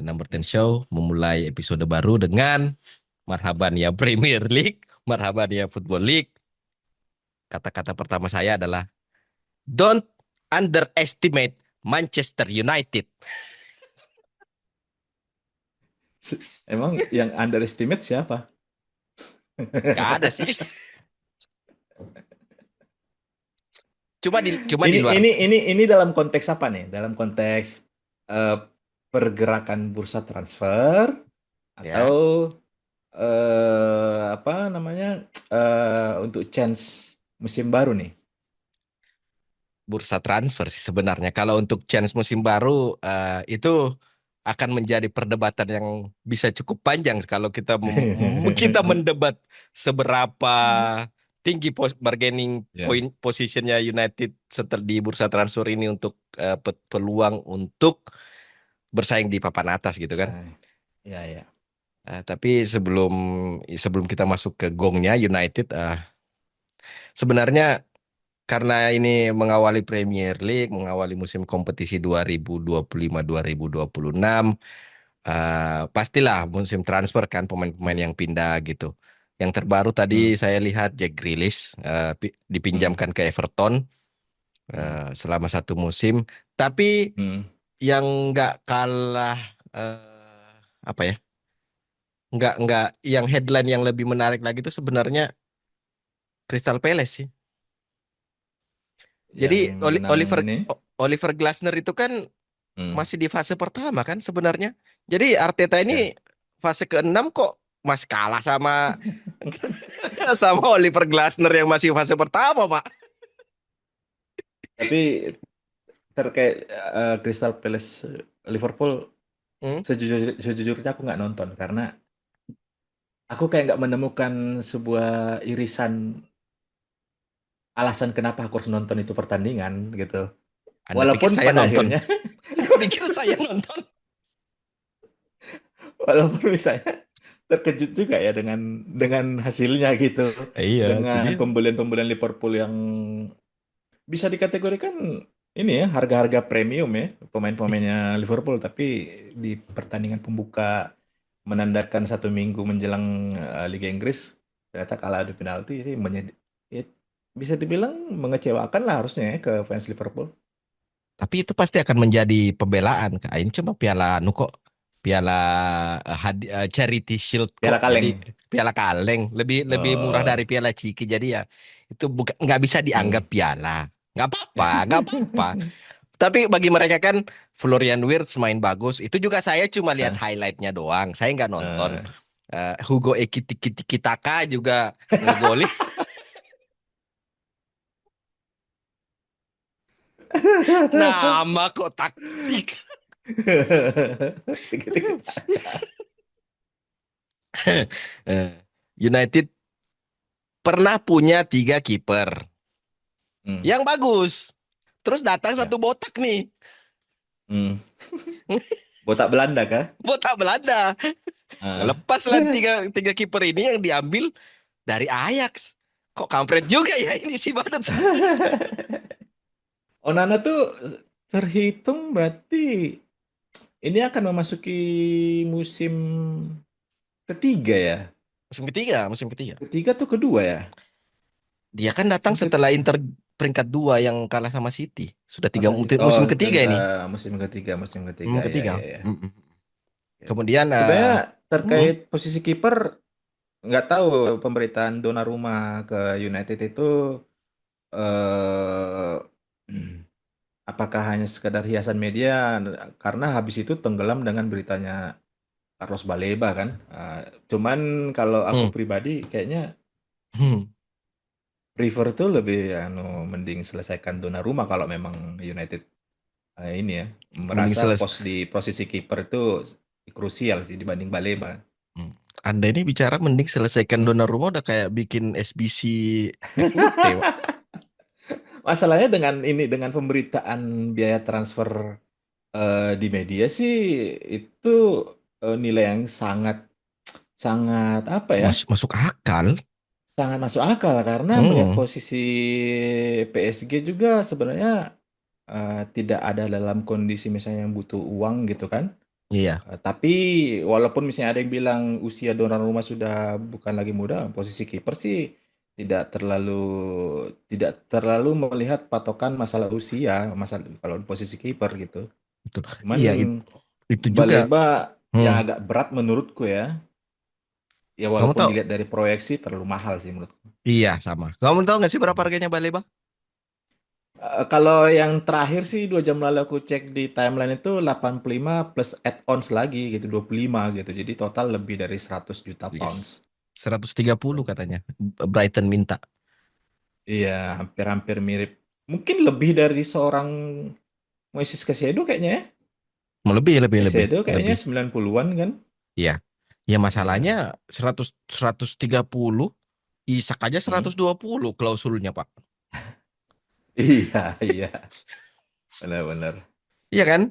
Number 10 Show memulai episode baru dengan marhaban ya Premier League, marhaban ya Football League. Kata-kata pertama saya adalah don't underestimate Manchester United. Emang yang underestimate siapa? Gak ada sih. Cuma di Ini luar. ini ini ini dalam konteks apa nih? Dalam konteks eh, pergerakan bursa transfer atau Ya, apa namanya untuk chance musim baru nih? bursa transfer sih sebenarnya. Kalau untuk chance musim baru itu akan menjadi perdebatan yang bisa cukup panjang kalau kita mendebat seberapa tinggi bargaining Ya, point positionnya United setelah di bursa transfer ini untuk peluang untuk bersaing di papan atas gitu kan. saya, ya ya. Tapi sebelum sebelum kita masuk ke gongnya United, sebenarnya karena ini mengawali Premier League, mengawali musim kompetisi 2025-2026, pastilah musim transfer kan pemain-pemain yang pindah gitu. Yang terbaru Hmm, tadi saya lihat Jack Grealish hmm, dipinjamkan ke Everton hmm, selama satu musim. Tapi hmm. yang nggak kalah apa ya? Nggak yang headline yang lebih menarik lagi itu sebenarnya Crystal Palace sih. Jadi Yang menang ini. Oliver Glasner itu kan Hmm. masih di fase pertama kan sebenarnya. Jadi Arteta ini Ya. fase ke-6 kok masih kalah sama sama Oliver Glasner yang masih fase pertama, Pak. Tapi terkait Crystal Palace Liverpool, Hmm? sejujurnya aku nggak nonton karena aku kayak nggak menemukan sebuah irisan alasan kenapa aku harus nonton itu pertandingan gitu. Anda pikir Walaupun saya pada nonton? akhirnya, Anda pikir saya nonton? walaupun misalnya terkejut juga ya dengan hasilnya gitu, Iya, itu dengan dia. pembelian-pembelian Liverpool yang bisa dikategorikan ini ya harga-harga premium ya pemain-pemainnya Liverpool, tapi di pertandingan pembuka menandakan satu minggu menjelang Liga Inggris ternyata kalah adu penalti sih ya, bisa dibilang mengecewakan lah harusnya ya ke fans Liverpool. Tapi itu pasti akan menjadi pembelaan. Ini cuma piala anu kok, piala charity shield kok. Piala Jadi kaleng. piala kaleng lebih lebih murah Eh, dari piala ciki. Jadi ya itu bukan nggak bisa dianggap hmm. piala. Nggak apa-apa, nggak apa-apa. Tapi bagi mereka kan Florian Wirtz main bagus. Itu juga saya cuma lihat Hah? highlightnya doang. Saya nggak nonton. Eh. Hugo Ekitike juga ngegolin. Nama kok taktik. Dikit-dikit. Eh, United pernah punya tiga kiper Hmm, yang bagus. Terus datang ya. satu botak nih, Hmm. Botak Belanda kah? botak Belanda. Ah. Ngelepas lah tiga kiper ini yang diambil dari Ajax. Kok kampret juga ya ini si Badut. Onana tuh terhitung berarti ini akan memasuki musim ketiga ya. Musim ketiga, musim ketiga. Ketiga tuh kedua ya. Dia kan datang Musim setelah ketiga. Inter peringkat dua yang kalah sama City. Sudah tiga Masa sih? Oh, musim ketiga ini. musim ketiga, musim ketiga. Hmm, Ya, ketiga. ya, ya. Mm-mm. Oke, oke. Kemudian Sebenarnya mm, terkait posisi kiper, nggak tahu pemberitaan Donnarumma ke United itu eh apakah hanya sekadar hiasan media karena habis itu tenggelam dengan beritanya Carlos Baleba kan. Cuman kalau aku mm, pribadi kayaknya mm. prefer tuh lebih mending selesaikan Donnarumma kalau memang United ini ya Mending merasa selesai. pos di posisi kiper itu krusial sih dibanding Baleba. Hmm. Anda ini bicara mending selesaikan Hmm. Donnarumma udah kayak bikin SBC FUT, Pak. Masalahnya dengan pemberitaan biaya transfer di media sih itu nilai yang sangat sangat apa ya? Masuk akal. Sangat masuk akal karena melihat Hmm. posisi PSG juga sebenarnya tidak ada dalam kondisi misalnya yang butuh uang gitu kan. Iya, Tapi walaupun misalnya ada yang bilang usia Donnarumma sudah bukan lagi muda, posisi kiper sih tidak terlalu tidak terlalu melihat patokan masalah usia, masalah kalau di posisi kiper gitu. betul. Cuman Iya, itu juga. Baleba yang Hmm. agak berat menurutku ya. Ya Kamu walaupun tahu? dilihat dari proyeksi terlalu mahal sih menurutku. Iya, sama. Kamu tahu nggak sih berapa harganya Baleba? Kalau yang terakhir sih 2 jam lalu aku cek di timeline itu 85 plus add-ons lagi gitu 25 gitu. Jadi total lebih dari 100 juta pounds. Yes. 130 katanya. Brighton minta. Iya, hampir-hampir mirip. Mungkin lebih dari seorang Moises Caicedo kayaknya ya. Lebih, lebih, lebih, Caicedo kayaknya lebih. 90-an kan? Iya. Ya masalahnya Iya. 130, Isak aja Hmm. 120 klausulnya, Pak. Iya, iya. Benar-benar. Iya kan?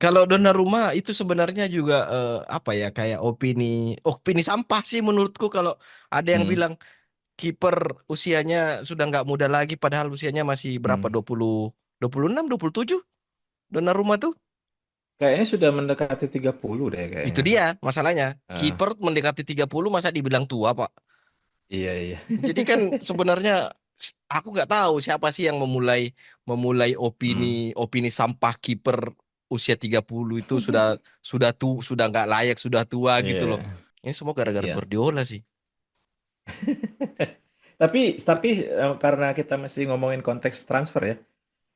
Kalau Donnarumma itu sebenarnya juga apa ya, kayak opini sampah sih menurutku. Kalau ada yang Hmm. bilang kiper usianya sudah nggak muda lagi, padahal usianya masih berapa, Hmm. 26, 27 Donnarumma tuh. Kayaknya sudah mendekati 30 deh Itu kayaknya. dia masalahnya. Ah, Kiper mendekati 30 masa dibilang tua, Pak. iya, iya. Jadi kan sebenarnya aku nggak tahu siapa sih yang memulai memulai opini Hmm. opini sampah kiper usia 30 itu sudah nggak layak, sudah tua gitu loh. Iya, Ini semua gara-gara iya. Guardiola sih. Tapi karena kita masih ngomongin konteks transfer ya,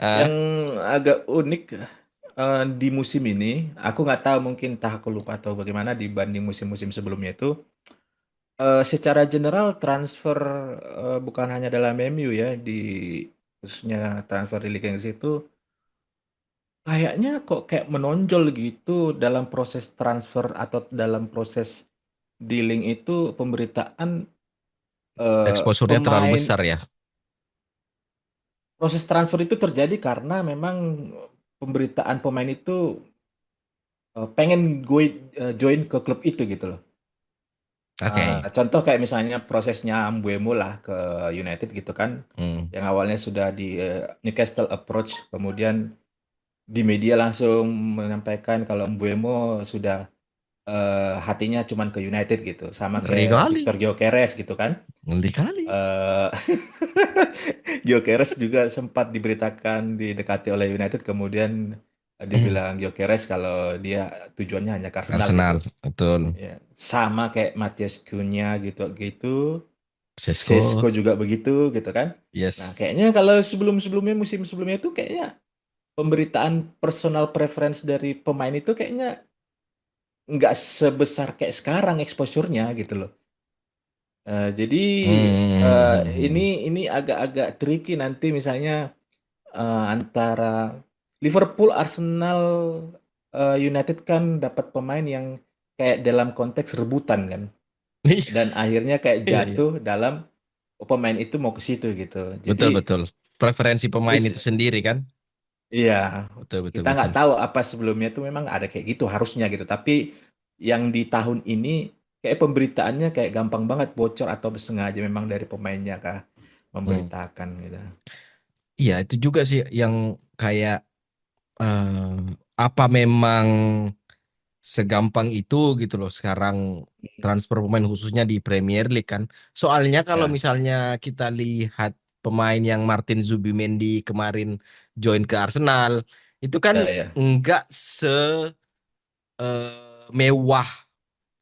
yang Ah, agak unik di musim ini, aku nggak tahu mungkin entah aku lupa atau bagaimana dibanding musim-musim sebelumnya itu, secara general transfer bukan hanya dalam MU ya, di khususnya transfer di Liga Inggris itu kayaknya kok kayak menonjol gitu dalam proses transfer atau dalam proses dealing itu pemberitaan exposure-nya terlalu pemain. besar ya. Proses transfer itu terjadi karena memang pemberitaan pemain itu pengen join ke klub itu gitu loh. Oke. Contoh kayak misalnya prosesnya Mbeumo lah ke United gitu kan, Hmm. yang awalnya sudah di Newcastle approach, kemudian di media langsung menyampaikan kalau Mbeumo sudah hatinya cuman ke United gitu, sama Ngeri kayak kali. Victor Gyökeres gitu kan. Ngeri kali. eh Gyökeres juga sempat diberitakan didekati oleh United, kemudian dibilang Gyökeres kalau dia tujuannya hanya ke Arsenal gitu. Arsenal, betul. Ya, sama kayak Matheus Cunha gitu gitu. Sesko Sesko, juga begitu gitu kan. Nah, yes. kayaknya kalau sebelum-sebelumnya musim sebelumnya itu kayaknya pemberitaan personal preference dari pemain itu kayaknya nggak sebesar kayak sekarang exposure-nya gitu loh. Jadi Hmm. eh, Hmm, hmm, ini hmm. ini agak-agak tricky nanti misalnya antara Liverpool, Arsenal, United kan dapat pemain yang kayak dalam konteks rebutan kan, dan akhirnya kayak Iya, iya. jatuh dalam oh, pemain itu mau ke situ gitu. Jadi Betul, betul. Preferensi pemain terus itu sendiri kan? iya, Betul, betul, kita betul. nggak tahu apa sebelumnya tuh memang ada kayak gitu harusnya gitu. Tapi yang di tahun ini kayak pemberitaannya kayak gampang banget bocor atau sengaja memang dari pemainnya kah Hmm. memberitakan gitu. Iya, itu juga sih yang kayak eh, apa memang segampang itu gitu loh sekarang transfer pemain khususnya di Premier League kan. Soalnya kalau Ya, misalnya kita lihat pemain yang Martin Zubimendi kemarin join ke Arsenal, itu kan ya, ya. enggak mewah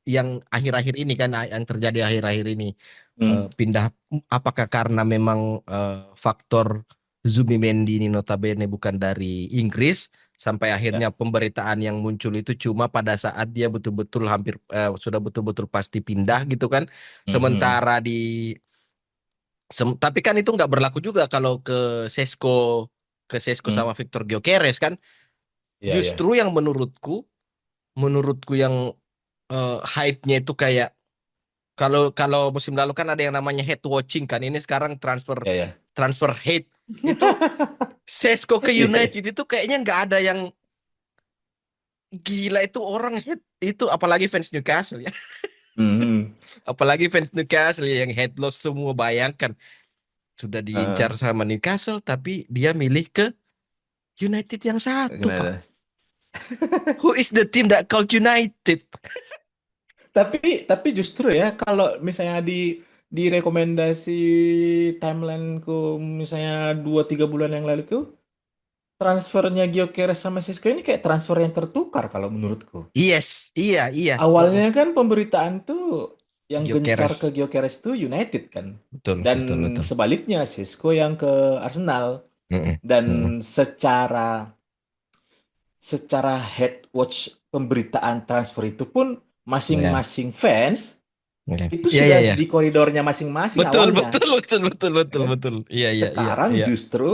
yang akhir-akhir ini kan, yang terjadi akhir-akhir ini. Hmm, Pindah, apakah karena memang faktor Zubimendi ini notabene bukan dari Inggris, sampai akhirnya ya. pemberitaan yang muncul itu cuma pada saat dia betul-betul sudah betul-betul pasti pindah gitu kan. Mhm. Sementara tapi kan itu nggak berlaku juga kalau Sesko ke Sesko Hmm, sama Victor Gyökeres kan. iya, Justru iya. yang menurutku yang hype-nya itu kayak, kalau kalau musim lalu kan ada yang namanya hate watching kan. Ini sekarang transfer Iya, iya. transfer hate. Itu Sesko ke Iya, iya. United itu kayaknya nggak ada yang gila, itu orang hate itu, apalagi fans Newcastle ya. Mhm. Apalagi fans Newcastle yang hate loss semua, bayangkan sudah diincar Heeh. sama Newcastle tapi dia milih ke United yang satu, Pak. Gimana? Who is the team that called United? Tapi justru ya kalau misalnya di rekomendasi timelineku misalnya 2-3 bulan yang lalu tuh transfernya Gyökeres sama Sesko ini kayak transfer yang tertukar kalau menurutku. Yes, iya, iya. Awalnya kan pemberitaan tuh yang gencar Gyökeres. ke Gyökeres tuh United kan. Betul, Dan betul, betul. sebaliknya Sesko yang ke Arsenal. Mm-mm, mm-mm. Dan secara head watch pemberitaan transfer itu pun Ya, masing-masing fans oke. itu Iya, iya, sudah iya. di koridornya masing-masing Betul, awalnya, betul, betul, betul, ya betul, kan? betul. Iya, iya, iya, Sekarang iya, justru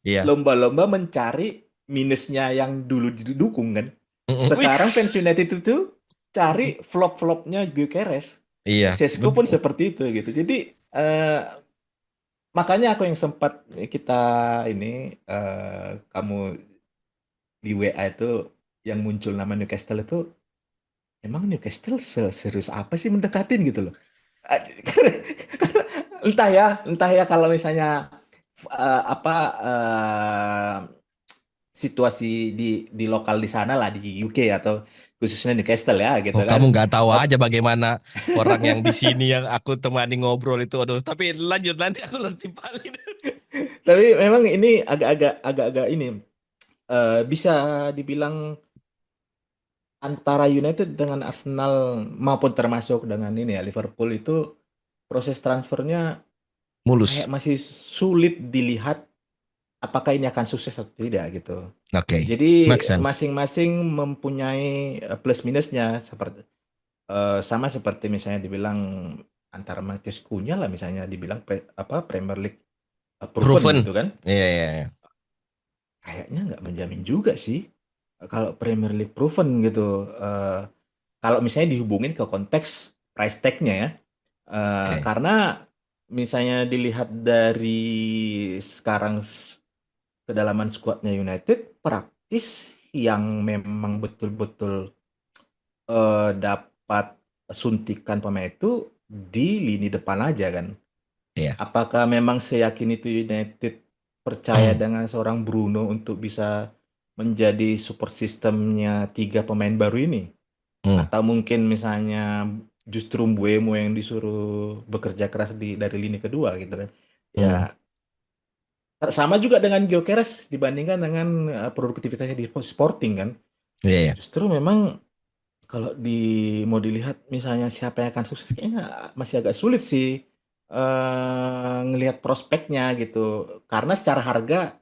iya. lomba-lomba mencari minusnya yang dulu didukung kan. Mm-mm. Wih, Sekarang fans United itu cari flop-flopnya Gyökeres. iya, Sesko pun betul. seperti itu gitu. Jadi eh, makanya aku yang sempat kita ini kamu di WA itu yang muncul nama Newcastle itu emang Newcastle serius apa sih mendekatin gitu loh. Entah ya kalau misalnya apa situasi di lokal di sana lah di UK atau khususnya Newcastle ya gitu Oh, kan. kamu nggak tahu Ap- aja bagaimana orang yang di sini yang aku temani ngobrol itu. Aduh, tapi lanjut nanti aku nanti paling. Tapi memang ini agak-agak ini bisa dibilang antara United dengan Arsenal maupun termasuk dengan ini ya Liverpool itu proses transfernya kayak Mulus. masih sulit dilihat apakah ini akan sukses atau tidak gitu. Oke, Jadi make sense. masing-masing mempunyai plus minusnya seperti sama seperti misalnya dibilang antara Matheus Cunha lah misalnya dibilang Premier League proven Proven. gitu kan. Iya, iya, iya. Kayaknya nggak menjamin juga sih kalau Premier League proven gitu. Eh, Kalau misalnya dihubungin ke konteks price tag-nya ya. Oke. Karena misalnya dilihat dari sekarang kedalaman skuadnya United praktis yang memang betul-betul dapat suntikan pemain itu di lini depan aja kan. Iya. Apakah memang seyakin itu United percaya dengan seorang Bruno untuk bisa menjadi super sistemnya 3 pemain baru ini? Hmm. Atau mungkin misalnya justru Mbuemo yang disuruh bekerja keras dari lini kedua gitu kan. Ya, Hmm. sama juga dengan Gyökeres dibandingkan dengan produktivitasnya di Sporting kan. Iya, iya. Justru memang kalau mau dilihat misalnya siapa yang akan sukses kayaknya masih agak sulit sih ngelihat prospeknya gitu. Karena secara harga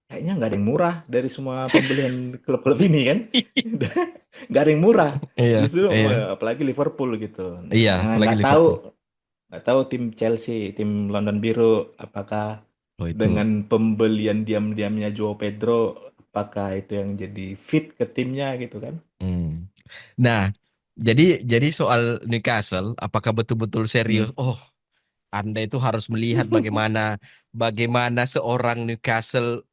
kayaknya nggak ada yang murah dari semua pembelian klub-klub ini kan. Nggak ada yang murah. Iya, Justru iya. apalagi Liverpool gitu. Iya, Nah, apalagi nggak tahu Liverpool. tim Chelsea, tim London Biru apakah Oh, itu. dengan pembelian diam-diamnya Joao Pedro apakah itu yang jadi fit ke timnya gitu kan. Hmm. Nah, jadi soal Newcastle, apakah betul-betul serius? Hmm. Oh, Anda itu harus melihat bagaimana bagaimana seorang Newcastle,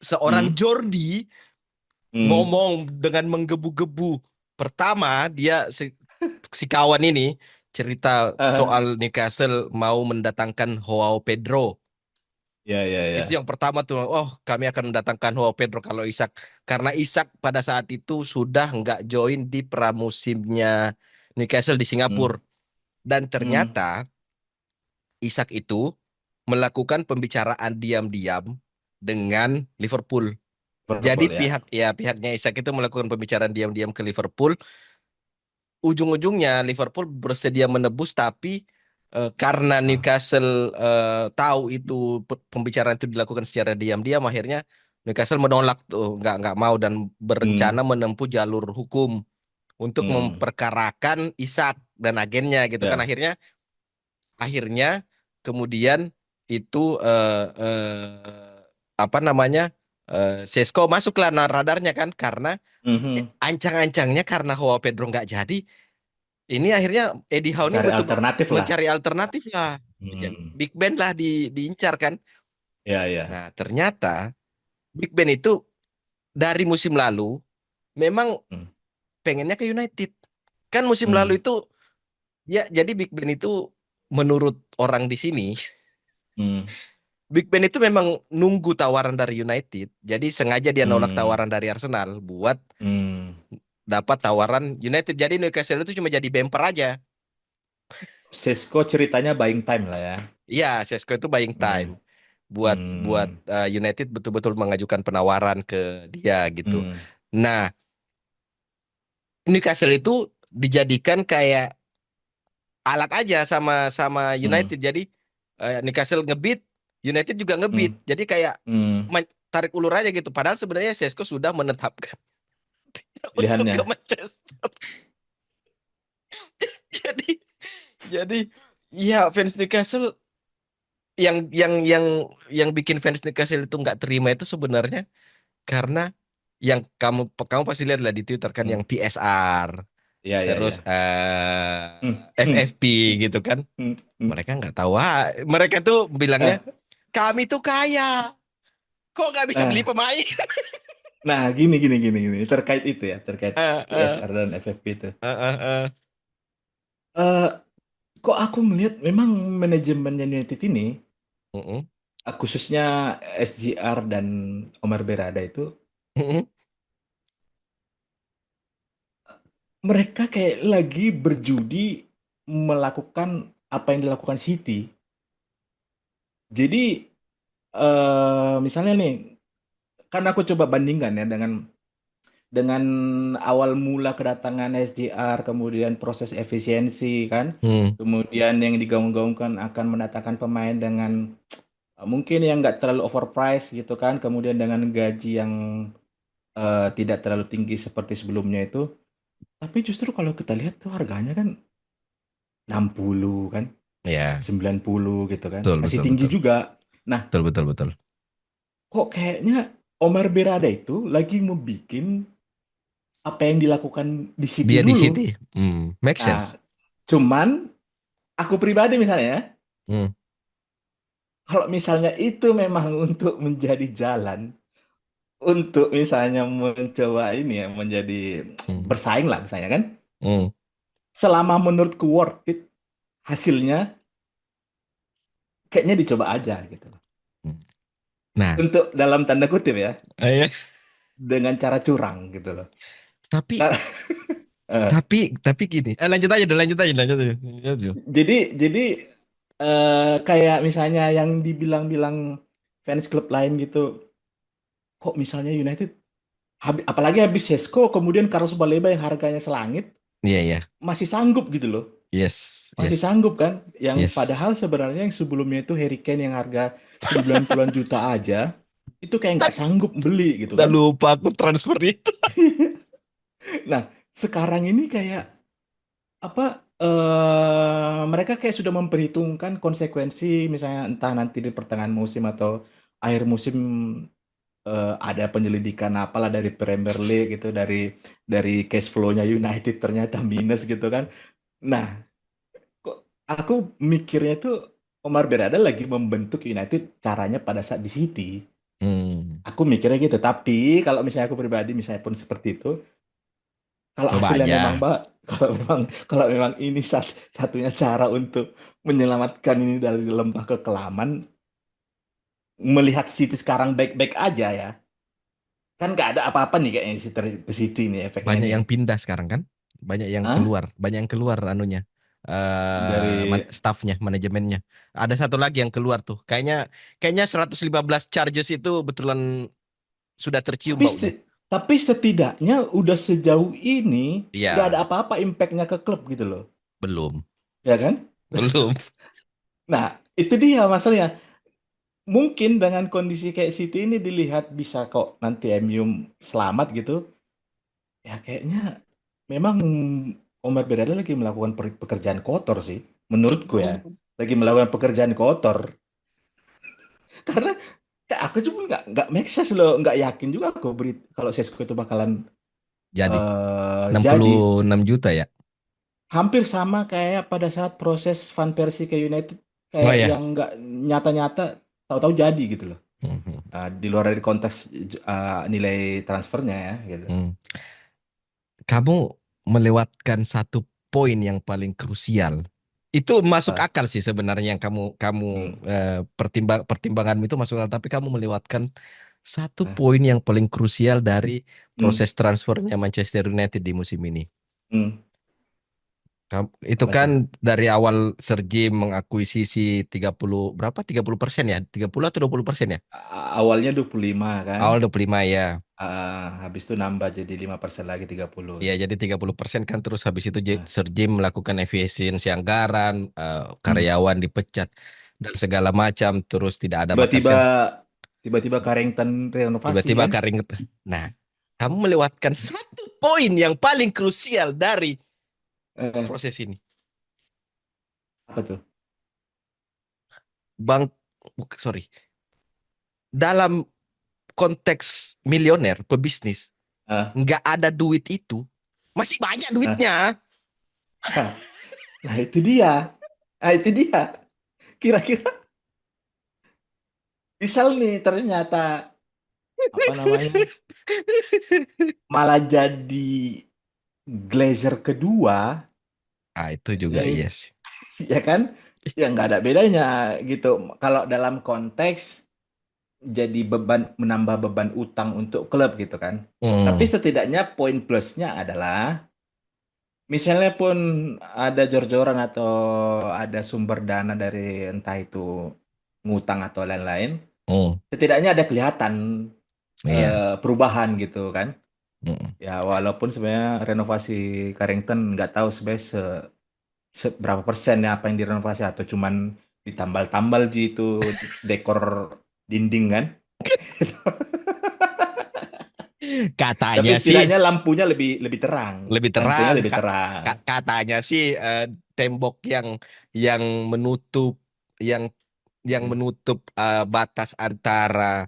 seorang Hmm. Jordi Hmm. ngomong dengan menggebu-gebu. Pertama, dia si kawan ini cerita Ah, soal Newcastle mau mendatangkan Joao Pedro. ya, ya, Itu ya. yang pertama tuh, oh kami akan mendatangkan Joao Pedro kalau Isak. Karena Isak pada saat itu sudah nggak join di pramusimnya Newcastle di Hmm. Singapura. Dan Hmm. ternyata Isak itu melakukan pembicaraan diam-diam dengan Liverpool. Jadi Liverpool ya. pihaknya Isak itu melakukan pembicaraan diam-diam ke Liverpool. Ujung-ujungnya Liverpool bersedia menebus tapi karena Ah. Newcastle tahu itu pembicaraan itu dilakukan secara diam-diam, akhirnya Newcastle menolak tuh, nggak mau dan Hmm. berencana menempuh jalur hukum untuk Hmm. memperkarakan Isak dan agennya gitu kan. Ya. Akhirnya kemudian itu apa namanya, Sesko masuklah radarnya kan, karena Mhm. ancang-ancangnya karena Joao Pedro nggak jadi. Ini akhirnya Eddie Howe ini Cari betul alternatif lah. mencari alternatif lah. Hmm. Big Ben lah diincar kan. Ya, ya. Nah, ternyata Big Ben itu dari musim lalu memang Hmm. pengennya ke United. Kan musim lalu Hmm. itu ya, jadi Big Ben itu menurut orang di sini Hmm. Big Ben itu memang nunggu tawaran dari United. Jadi sengaja dia nolak Hmm, tawaran dari Arsenal buat hmm. dapat tawaran United. Jadi Newcastle itu cuma jadi bumper aja. Sesko ceritanya buying time lah ya. Iya, Sesko itu buying time Hmm, buat buat hmm, United betul-betul mengajukan penawaran ke dia gitu. hmm, Nah, Newcastle itu dijadikan kayak alat aja sama sama hmm, United. Jadi Newcastle ngebit, United juga ngebit. hmm, Jadi kayak hmm. tarik ulur aja gitu. Padahal sebenarnya Sesko sudah menetapkan untuk ke Pilihannya. Manchester. Jadi jadi ya fans Newcastle yang bikin fans Newcastle itu nggak terima itu sebenarnya karena yang kamu pasti lihat lah di Twitter kan Hmm. yang PSR Ya, ya, terus ya. Hmm, hmm, FFP gitu kan. hmm, hmm. Mereka nggak tahu, mereka tuh bilangnya Eh, kami tuh kaya, kok nggak bisa beli nah, pemain. nah, gini. Terkait itu ya, terkait Eh, eh, PSR dan FFP itu. eh. Eh, kok aku melihat memang manajemennya United ini, Mm-mm, khususnya SGR dan Omar Berada itu, mm-mm, mereka kayak lagi berjudi melakukan apa yang dilakukan City. Jadi, misalnya nih, kan aku coba bandingkan ya dengan awal mula kedatangan SJR, kemudian proses efisiensi kan, mm. kemudian yang digaung-gaungkan akan mendatangkan pemain dengan mungkin yang nggak terlalu overpriced gitu kan, kemudian dengan gaji yang tidak terlalu tinggi seperti sebelumnya itu. Tapi justru kalau kita lihat tuh harganya kan 60 kan, Ya, 90 gitu kan, betul, masih betul, tinggi betul, juga. Nah, betul, betul, betul. kok kayaknya Omar Berada itu lagi mau bikin apa yang dilakukan di City Dia di dulu. City, make sense. Nah, cuman aku pribadi misalnya ya, Hmm, kalau misalnya itu memang untuk menjadi jalan, untuk misalnya mencoba ini ya, menjadi hmm, bersaing lah misalnya kan, hmm, selama menurutku worth it, hasilnya kayaknya dicoba aja gitu. hmm. Nah, Untuk dalam tanda kutip ya, eh, dengan cara curang gitu loh. tapi Kar- eh, tapi gini, lanjut aja dulu, lanjut aja, lanjut aja. Lanjut aja. jadi kayak misalnya yang dibilang-bilang fans klub lain gitu, kok misalnya United apalagi habis Sesko kemudian Carlos Baleba yang harganya selangit Iya, iya, masih sanggup gitu loh. yes, Masih yes, sanggup kan? Yang yes. padahal sebenarnya yang sebelumnya itu Harry Kane yang harga 90-an juta aja itu kayak nggak sanggup beli gitu Udah kan. lupa aku transfer itu. Nah, sekarang ini kayak apa mereka kayak sudah memperhitungkan konsekuensi misalnya entah nanti di pertengahan musim atau akhir musim ada penyelidikan apalah dari Premier League gitu dari cash flow-nya United ternyata minus gitu kan. Nah, kok aku mikirnya tuh Omar Berada lagi membentuk United caranya pada saat di City. Hmm, Aku mikirnya gitu. Tapi kalau misalnya aku pribadi misalnya pun seperti itu, kalau coba hasilnya memang aja. kalau memang ini satunya cara untuk menyelamatkan ini dari lembah kekelaman, melihat City sekarang baik-baik aja ya. Kan nggak ada apa-apa nih kayaknya ke City nih efeknya Banyak nih. yang pindah sekarang kan, Hah? banyak yang keluar anunya, Dari staffnya, manajemennya. Ada satu lagi yang keluar tuh, kayaknya kayaknya 115 charges itu betulan sudah tercium tapi baunya. tapi setidaknya udah sejauh ini nggak ada Iya, apa-apa impactnya ke klub gitu loh. belum, Ya kan? belum. Nah, itu dia masalahnya. Mungkin dengan kondisi kayak City ini dilihat bisa kok nanti MU selamat gitu. Ya kayaknya memang Omar Berada lagi melakukan pekerjaan kotor sih. Menurutku ya. Lagi melakukan pekerjaan kotor. Karena kayak aku cuma nggak make sense loh. Nggak yakin juga aku kalau Sesko itu bakalan Jadi enam jadi. puluh enam juta ya. Hampir sama kayak pada saat proses Van Persie ke United. Oh Kayak ya. yang nggak nyata-nyata tahu-tahu jadi gitu loh. Hmm, Di luar dari konteks nilai transfernya ya gitu. hmm. Kamu melewatkan satu poin yang paling krusial itu masuk Ah, akal sih sebenarnya yang kamu kamu hmm, pertimbanganmu itu masuk akal, tapi kamu melewatkan satu ah, poin yang paling krusial dari hmm, proses transfernya Manchester United di musim ini. hmm. Itu Apa kan tuh? dari awal Sir Jim mengakuisisi 30 berapa 30% ya? 30 atau 20% ya? Awalnya 25 kan. Awal 25 ya. Habis itu nambah jadi 5% lagi 30. Ya, jadi 30% kan, terus habis itu Ah, Sir Jim melakukan efisiensi anggaran, hmm. karyawan dipecat dan segala macam, terus tidak ada Tiba-tiba batasan. tiba-tiba Carrington renovasi Tiba-tiba kan? Karing. Nah, kamu melewatkan satu poin yang paling krusial dari Eh, proses ini. apa tuh? Bang, sorry. Dalam konteks milioner, pebisnis, Ah, nggak ada duit itu, masih banyak ah. duitnya. Nah, itu dia. Ah, itu dia. Kira-kira misal nih ternyata apa namanya malah jadi Glazer kedua, Ah, itu juga ya, iya sih. ya kan? Ya nggak ada bedanya gitu. Kalau dalam konteks jadi beban menambah beban utang untuk klub gitu kan. Tapi Hmm, setidaknya poin plusnya adalah misalnya pun ada jor-joran atau ada sumber dana dari entah itu ngutang atau lain-lain, hmm, setidaknya ada kelihatan iya. perubahan gitu kan. Hmm. Ya walaupun sebenarnya renovasi Carrington nggak tahu sebenarnya seberapa persen ya apa yang direnovasi atau cuman ditambal-tambal ji itu dekor dinding kan. Tapi Katanya sih setidaknya lampunya lebih lebih terang. lebih Lampunya terang. lebih terang. Katanya sih tembok yang menutup yang Hmm. menutup batas antara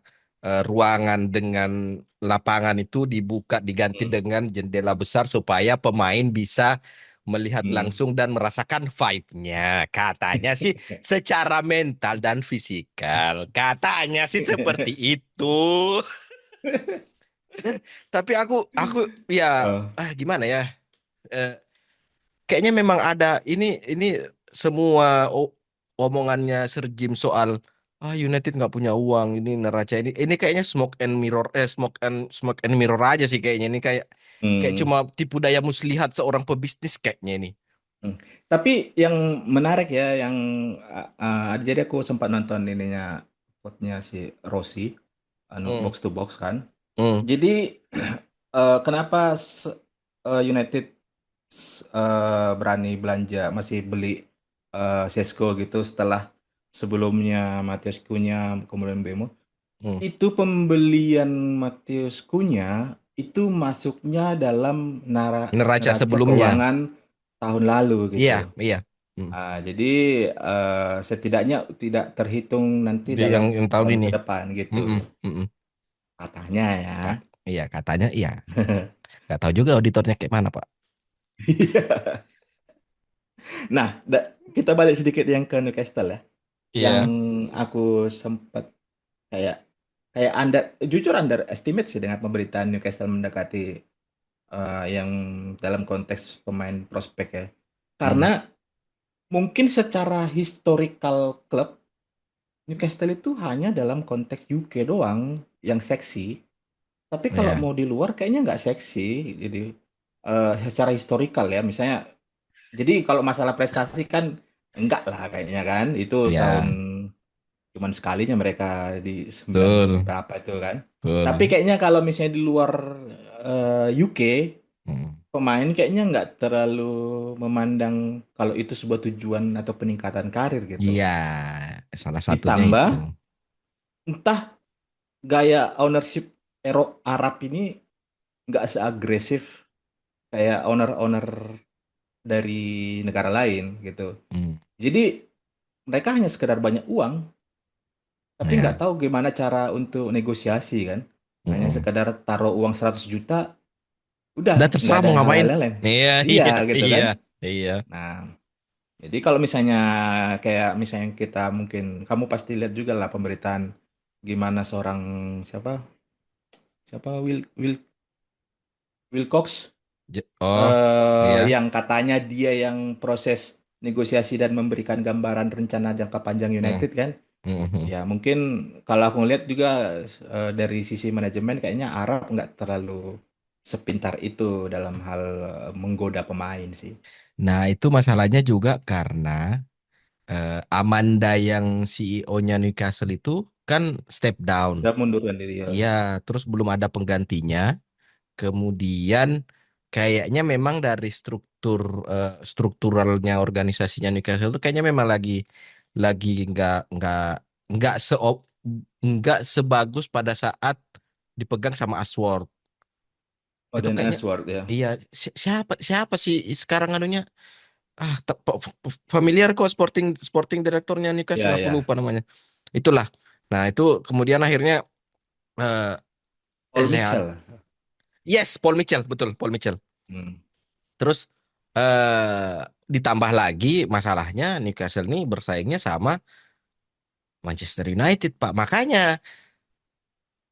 ruangan dengan lapangan itu dibuka, diganti Hmm. dengan jendela besar supaya pemain bisa melihat Hmm. langsung dan merasakan vibe-nya. Katanya sih secara mental dan fisikal. Katanya sih seperti itu. Tapi aku ya Oh. gimana ya? Eh, Kayaknya memang ada ini semua omongannya Sir Jim soal United nggak punya uang, ini neraca ini kayaknya smoke and mirror aja sih kayaknya, ini kayak kayak Hmm. cuma tipu daya muslihat seorang pebisnis kayaknya ini. Hmm. Tapi yang menarik ya, yang jadi aku sempat nonton ininya quote-nya si Rossi, Hmm, box to box kan. hmm, Jadi kenapa United berani belanja masih beli Sesko gitu setelah sebelumnya Matius Cunha kemudian Bemo hmm. itu pembelian Matius Cunha itu masuknya dalam Neraca neraca sebelumnya, keuangan tahun lalu iya gitu. iya. Hmm. Jadi setidaknya tidak terhitung nanti Di dalam yang tahun tahun ini. ke depan gitu Hmm, hmm, hmm, hmm. katanya ya. Iya katanya iya. Nggak tahu juga auditornya kayak mana Pak. Nah, kita balik sedikit yang ke Newcastle ya. Yang Iya. aku sempat kayak kayak jujur underestimate sih dengan pemberitaan Newcastle mendekati yang dalam konteks pemain prospek ya. Hmm. Karena mungkin secara historical klub Newcastle itu hanya dalam konteks UK doang yang seksi. Tapi kalau Iya. mau di luar kayaknya nggak seksi. Jadi secara historical ya, misalnya. Jadi kalau masalah prestasi kan enggak lah kayaknya kan. Itu tahun Iya. cuman sekalinya mereka di 9 Betul. berapa itu kan. Tapi Betul. kayaknya kalau misalnya di luar UK, Hmm. pemain kayaknya nggak terlalu memandang kalau itu sebuah tujuan atau peningkatan karir gitu. Iya, salah satunya Ditambah itu. entah gaya ownership Arab ini nggak seagresif kayak owner-owner dari negara lain gitu. Hmm. Jadi mereka hanya sekedar banyak uang, tapi nggak Ya. tahu gimana cara untuk negosiasi kan. Hanya Mm-mm. sekedar taruh uang 100 juta, udah Udah nggak terserah ada mau hal-hal ngapain. lain. Iya, Iya iya, gitu iya, kan. iya. Nah, jadi kalau misalnya kayak misalnya kita mungkin kamu pasti lihat juga lah pemberitaan gimana seorang siapa siapa Wilcox Oh, iya. yang katanya dia yang proses negosiasi dan memberikan gambaran rencana jangka panjang Hmm, United kan. hmm, hmm. Ya mungkin kalau aku ngeliat juga dari sisi manajemen kayaknya Arab nggak terlalu sepintar itu dalam hal menggoda pemain sih. Nah, itu masalahnya juga karena Amanda yang CEO-nya Newcastle itu kan step down. Udah mundurkan diri ya. Iya, terus belum ada penggantinya. Kemudian kayaknya memang dari strukturalnya organisasinya Newcastle itu kayaknya memang lagi nggak nggak sebagus pada saat dipegang sama Ashworth. Itu Odin kayaknya Ashworth ya. iya siapa siapa sih sekarang anunya familiar kok Sporting Sporting direkturnya Newcastle Ya aku ya. lupa namanya. Itulah. Nah, itu kemudian akhirnya eh Paul Leon Mitchell. yes Paul Mitchell betul Paul Mitchell. Hmm. Terus ditambah lagi masalahnya Newcastle ini bersaingnya sama Manchester United, Pak. Makanya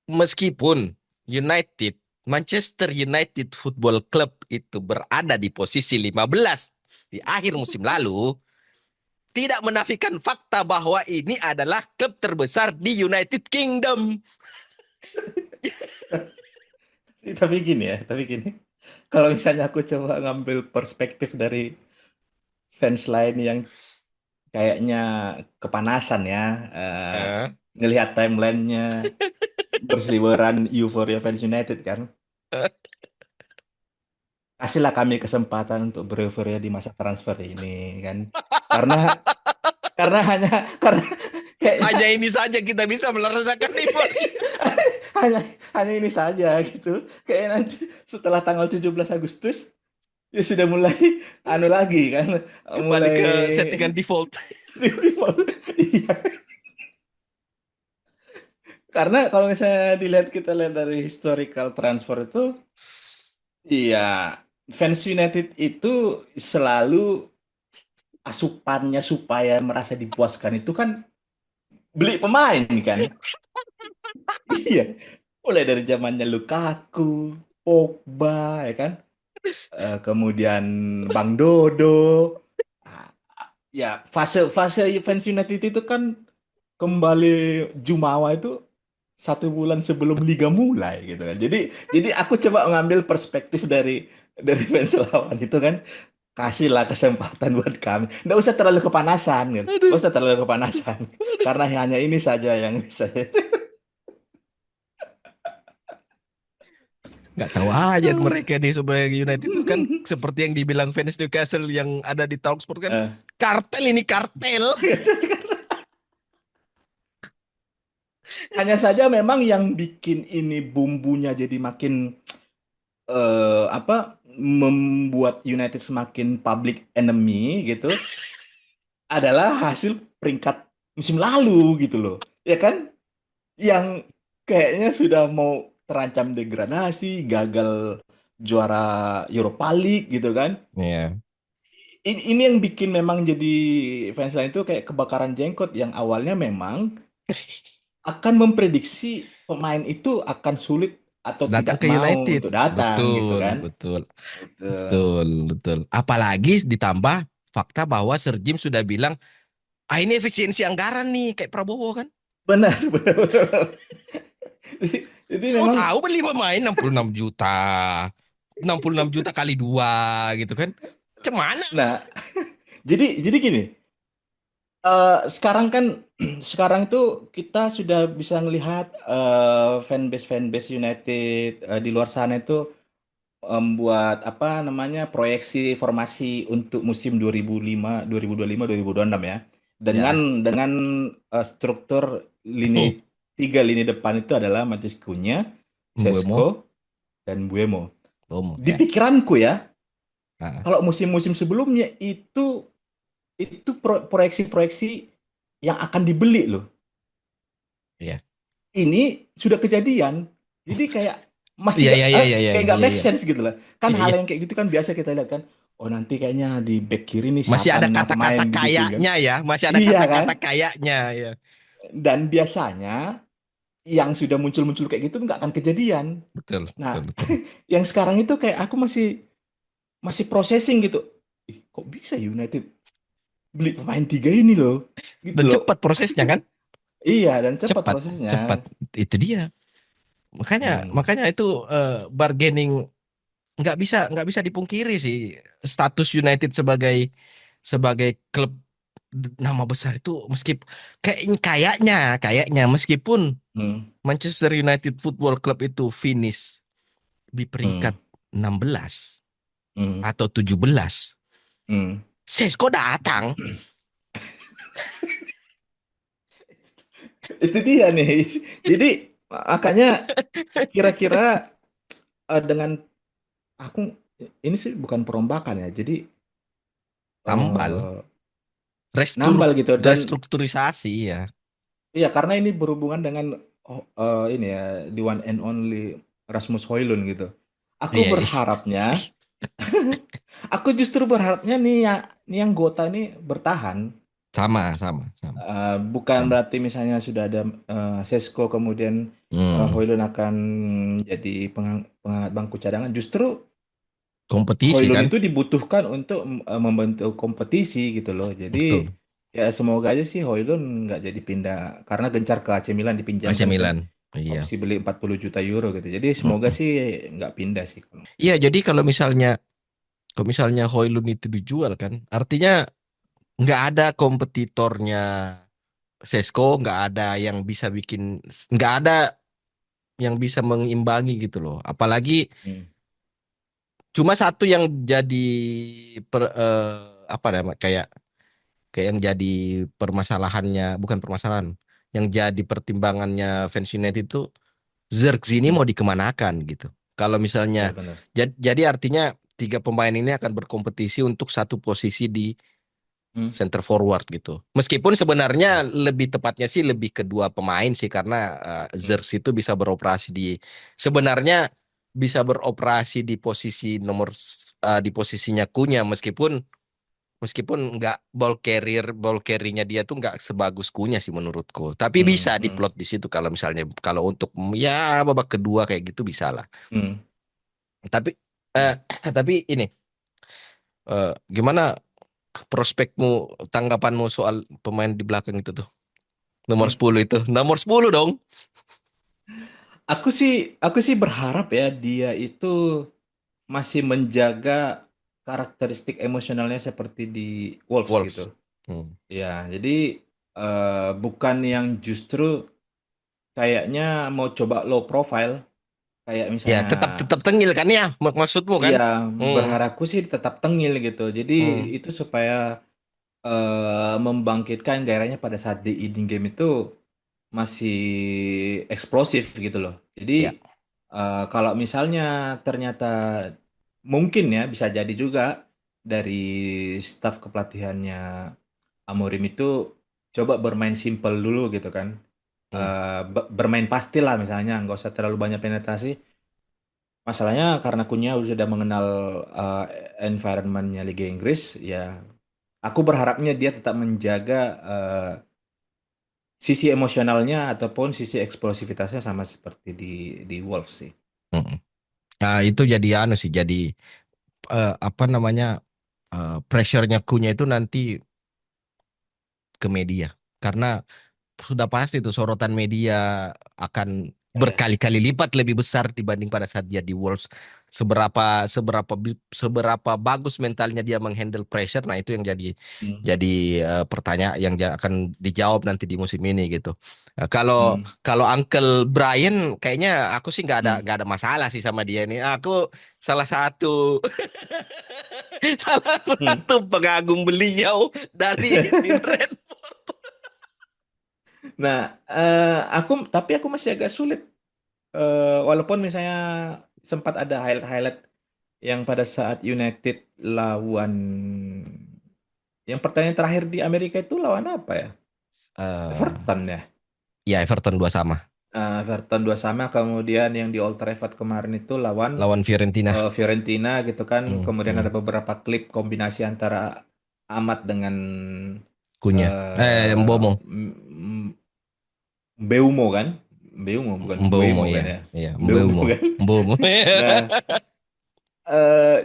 meskipun United Manchester United Football Club itu berada di posisi 15 di akhir musim lalu, tidak menafikan fakta bahwa ini adalah klub terbesar di United Kingdom. Tapi gini. Kalau misalnya aku coba ngambil perspektif dari fans lain yang kayaknya kepanasan ya, eh, Eh, ngelihat timelinenya berseliweran euforia fans United kan. Kasihlah kami kesempatan untuk bereuforia di masa transfer ini kan. Karena karena hanya karena kayaknya Hanya ini saja kita bisa merasakan euforia. hanya hanya ini saja gitu. Kayak nanti setelah tanggal 17 Agustus ya sudah mulai anu lagi kan, Kembali mulai ke settingan default. iya. Karena kalau misalnya kita lihat dari historical transfer itu, iya, fans United itu selalu asupannya supaya merasa dipuaskan itu kan beli pemain kan. Iya, mulai dari zamannya Lukaku, Pogba, ya kan. Kemudian Bang Dodo. Ah, ya, fase-fase fans United itu kan kembali Jumawa itu 1 bulan sebelum liga mulai gitu kan. Jadi aku coba ngambil perspektif dari fans lawan itu kan, kasihlah kesempatan buat kami. Nggak usah terlalu kepanasan kan. Nggak Aduh, usah terlalu kepanasan. Karena hanya ini saja yang bisa. nggak tahu aja mereka nih sebagai United itu kan seperti yang dibilang fans Newcastle yang ada di Talksport kan Eh, kartel ini kartel. hanya saja memang yang bikin ini bumbunya jadi makin apa, membuat United semakin public enemy gitu adalah hasil peringkat musim lalu gitu loh. Ya kan? Yang kayaknya sudah mau terancam degradasi, gagal juara Europa League gitu kan. Iya. Ini yang bikin memang jadi fans lain itu kayak kebakaran jenggot yang awalnya memang akan memprediksi pemain itu akan sulit atau Datang tidak ke mau United. untuk datang gitu Betul, kan. betul, Gitu. betul, betul. Apalagi ditambah fakta bahwa Sir Jim sudah bilang, ah ini efisiensi anggaran nih, kayak Prabowo kan. Benar, benar, benar. Jadi So memang, tahu beli pemain 66 juta. 66 juta kali dua gitu kan. Cemana? nah, jadi gini, sekarang kan sekarang itu kita sudah bisa melihat fanbase fanbase United di luar sana itu membuat apa namanya proyeksi formasi untuk musim 2005 2025 2026 ya, dengan Ya. dengan struktur lini tiga lini depan itu adalah Matheus Cunha, Sesko, Mbemo, dan Buemo. Bomo Di ya. pikiranku ya, Ah, kalau musim-musim sebelumnya itu proyeksi-proyeksi yang akan dibeli loh. iya. Ini sudah kejadian. Jadi kayak masih Iya, gak, iya, iya, iya, iya, kayak iya, nggak iya, make iya. sense gitu lah. Kan Iya, hal iya. yang kayak gitu kan biasa kita lihat kan. Oh nanti kayaknya di back kiri nih Masih siapa ada nama pemain kata-kata begitu kan. kayaknya ya, masih ada Iya kan? kata-kata kayaknya ya. Dan biasanya yang sudah muncul-muncul kayak gitu nggak akan kejadian. Betul, betul, Nah, betul. yang sekarang itu kayak aku masih masih processing gitu. Ih, kok bisa United? beli pemain tiga ini loh, gitu Dan loh. cepat prosesnya kan? Iya, dan cepat Cepat, prosesnya. cepat. Itu dia. Makanya Hmm, makanya itu bargaining nggak bisa dipungkiri sih, status United sebagai sebagai klub nama besar itu, meskipun kayaknya kayaknya meskipun hmm, Manchester United Football Club itu finish di peringkat hmm, 16 hmm, atau 17, hmm. Sesko datang. Itu dia nih. Jadi makanya kira-kira dengan aku ini sih bukan perombakan ya. Jadi Tambal, eh, nambal gitu dan restrukturisasi ya. iya karena ini berhubungan dengan ini ya the one and only Rasmus Højlund gitu. Aku Iya, iya. berharapnya, aku justru berharapnya nih ya, nih yang Gota ini bertahan. Sama, sama, sama, Bukan sama. berarti misalnya sudah ada Sesko kemudian Hmm, Højlund akan jadi penghangat bangku cadangan. Justru kompetisi Højlund kan? itu dibutuhkan untuk membentuk kompetisi gitu loh. Jadi Betul. ya semoga aja sih Højlund nggak jadi pindah karena gencar ke AC Milan AC dipinjamkan kan. Milan. Iya. Opsi beli 40 juta euro gitu. Jadi semoga Mm-mm. sih nggak pindah sih. Iya, jadi kalau misalnya Hoylund itu dijual kan, artinya nggak ada kompetitornya Sesko, nggak ada yang bisa mengimbangi gitu loh. Apalagi Hmm. cuma satu yang jadi apa namanya, kayak kayak yang jadi permasalahannya, bukan permasalahan, yang jadi pertimbangannya fans United itu, Zirkzee ini Hmm. mau dikemanakan gitu. Kalau misalnya, Ya benar. jadi artinya tiga pemain ini akan berkompetisi untuk satu posisi di Hmm. center forward gitu. Meskipun sebenarnya Ya. lebih tepatnya sih lebih kedua pemain sih, karena Hmm. Zirkzee itu bisa beroperasi sebenarnya bisa beroperasi di posisi di posisinya Kunya, meskipun meskipun nggak ball carrier-nya dia tuh nggak sebagus Kunya sih menurutku. Tapi Hmm. bisa Hmm. diplot di situ kalau misalnya, kalau untuk ya babak kedua kayak gitu bisa lah. Hmm. Tapi eh, Ya. tapi ini gimana prospekmu, tanggapanmu soal pemain di belakang itu tuh? Nomor Hmm. 10 itu. Nomor 10 dong. Aku sih berharap ya dia itu masih menjaga karakteristik emosionalnya seperti di Wolves gitu. Wolves. Hmm. Ya, jadi bukan yang justru kayaknya mau coba low profile kayak Ya, misalnya tetap tetap tengil kan ya, maksudmu kan? iya Hmm. berharapku sih tetap tengil gitu. Jadi Hmm. itu supaya membangkitkan gairahnya pada saat di in game itu masih eksplosif gitu loh. Jadi Ya. kalau misalnya ternyata mungkin ya bisa jadi juga dari staf kepelatihannya Amorim itu coba bermain simple dulu gitu kan. Hmm. Bermain pastilah misalnya, nggak usah terlalu banyak penetrasi. Masalahnya karena Kunya sudah mengenal eh, environment-nya Liga Inggris, ya aku berharapnya dia tetap menjaga sisi emosionalnya ataupun sisi eksplosivitasnya sama seperti di Wolves sih. Hmm. Nah, itu jadi anu sih, jadi apa namanya, pressure-nya Kunya itu nanti ke media. Karena sudah pasti tuh sorotan media akan Ya. berkali-kali lipat lebih besar dibanding pada saat dia di Wolves. Seberapa bagus mentalnya dia menghandle pressure. Nah, itu yang jadi Hmm. jadi pertanyaan yang akan dijawab nanti di musim ini gitu. Kalau Hmm. kalau Uncle Brian, kayaknya aku sih Hmm. nggak ada masalah sih sama dia ini. Aku salah satu salah Hmm. satu pengagum beliau di Brentford. Nah, tapi aku masih agak sulit. Walaupun misalnya sempat ada highlight-highlight yang pada saat United lawan yang pertandingan terakhir di Amerika itu lawan apa ya? Eh, Everton ya. Ya, Everton 2-2 Everton 2-2 kemudian yang di Old Trafford kemarin itu lawan lawan Fiorentina. Fiorentina gitu kan. Hmm, Kemudian ada hmm. beberapa klip kombinasi antara Amat dengan Kunya. eh, Mbomo. Mbeumo kan? Mbeumo bukan Mbomo Mbeumo ya. kan ya? Iya, Mbeumo Mbomo. kan? Mbomo. Nah,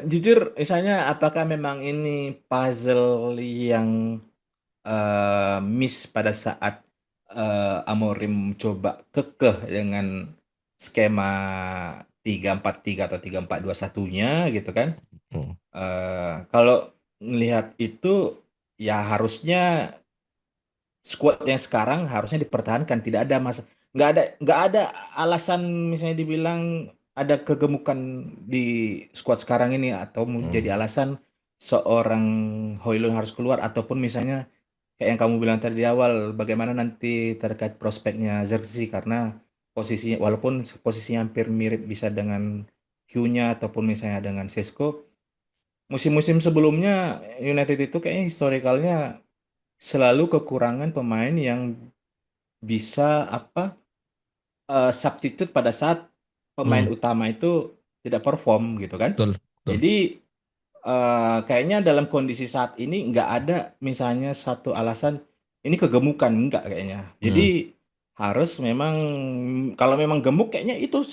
jujur misalnya apakah memang ini puzzle yang miss pada saat Amorim coba kekeh dengan skema 3-4-3 atau 3-4-2-1-nya gitu kan. Hmm. Kalau melihat itu ya harusnya squad yang sekarang harusnya dipertahankan, tidak ada nggak ada alasan misalnya dibilang ada kegemukan di squad sekarang ini atau Hmm. menjadi alasan seorang Højlund harus keluar ataupun misalnya kayak yang kamu bilang tadi di awal bagaimana nanti terkait prospeknya Xerxes karena posisinya walaupun posisinya hampir mirip bisa dengan Q-nya ataupun misalnya dengan Sesko, musim-musim sebelumnya United itu kayaknya historikalnya selalu kekurangan pemain yang bisa substitute pada saat pemain Hmm. utama itu tidak perform gitu kan. Betul, betul. Jadi kayaknya dalam kondisi saat ini nggak ada misalnya satu alasan ini kegemukan nggak kayaknya. Hmm. Jadi harus memang kalau memang gemuk kayaknya itu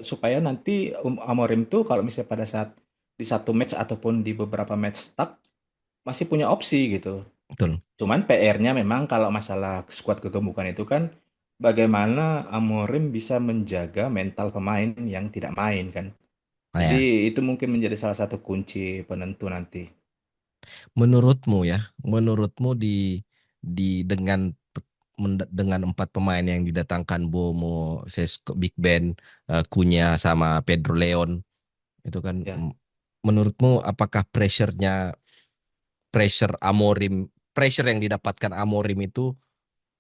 supaya nanti Amorim tuh kalau misalnya pada saat di satu match ataupun di beberapa match stuck masih punya opsi gitu. Betul. Cuman PR-nya memang kalau masalah skuad kegemukan itu kan bagaimana Amorim bisa menjaga mental pemain yang tidak main kan. Nah ya, Jadi itu mungkin menjadi salah satu kunci penentu nanti. menurutmu dengan empat pemain yang didatangkan Bomo, Sesko, Big Ben, Cunha sama Pedro Leon itu kan, Ya. menurutmu apakah pressure yang didapatkan Amorim itu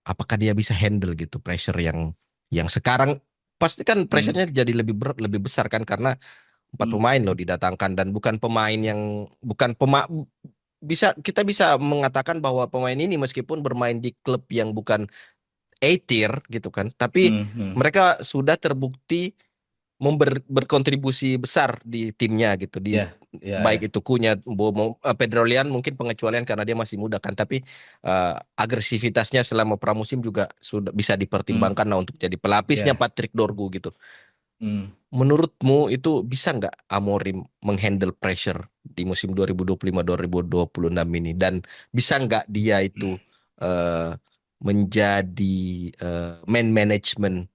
apakah dia bisa handle gitu pressure yang sekarang pasti kan Hmm. pressure-nya jadi lebih berat lebih besar kan karena empat Hmm. pemain loh didatangkan dan bukan pemain yang bukan kita bisa mengatakan bahwa pemain ini meskipun bermain di klub yang bukan A tier gitu kan tapi Hmm. Hmm. mereka sudah terbukti berkontribusi besar di timnya gitu di Ya, ya, baik ya. itu Pedro Lian mungkin pengecualian karena dia masih muda kan tapi agresivitasnya selama pramusim juga sudah bisa Hmm. dipertimbangkan lah untuk jadi pelapisnya Ya. Patrick Dorgu gitu. Hmm. Menurutmu itu bisa nggak Amorim menghandle pressure di musim 2025-2026 ini dan bisa nggak dia itu eh, menjadi man management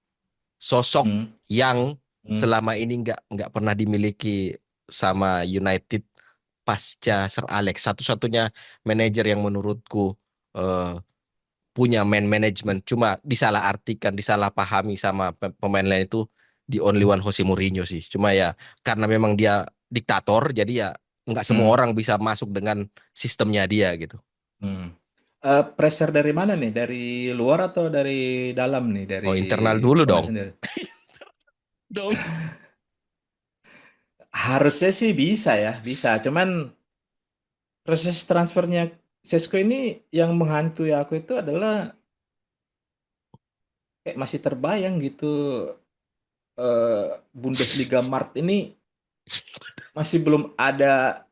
sosok Hmm. yang Hmm. selama ini nggak pernah dimiliki sama United pasca Sir Alex satu-satunya manajer yang menurutku eh, punya man management cuma disalahartikan disalahpahami sama pemain lain itu di only one Jose Mourinho sih cuma ya karena memang dia diktator jadi ya nggak semua Hmm. orang bisa masuk dengan sistemnya dia gitu. Hmm. Pressure dari mana nih? Dari luar atau dari dalam nih? Dari Oh internal dulu pemain dong. sendiri? Dong. Harusnya sih bisa ya, bisa. Cuman proses transfernya Sesko ini yang menghantui aku itu adalah kayak masih terbayang gitu Bundesliga Mart ini masih belum ada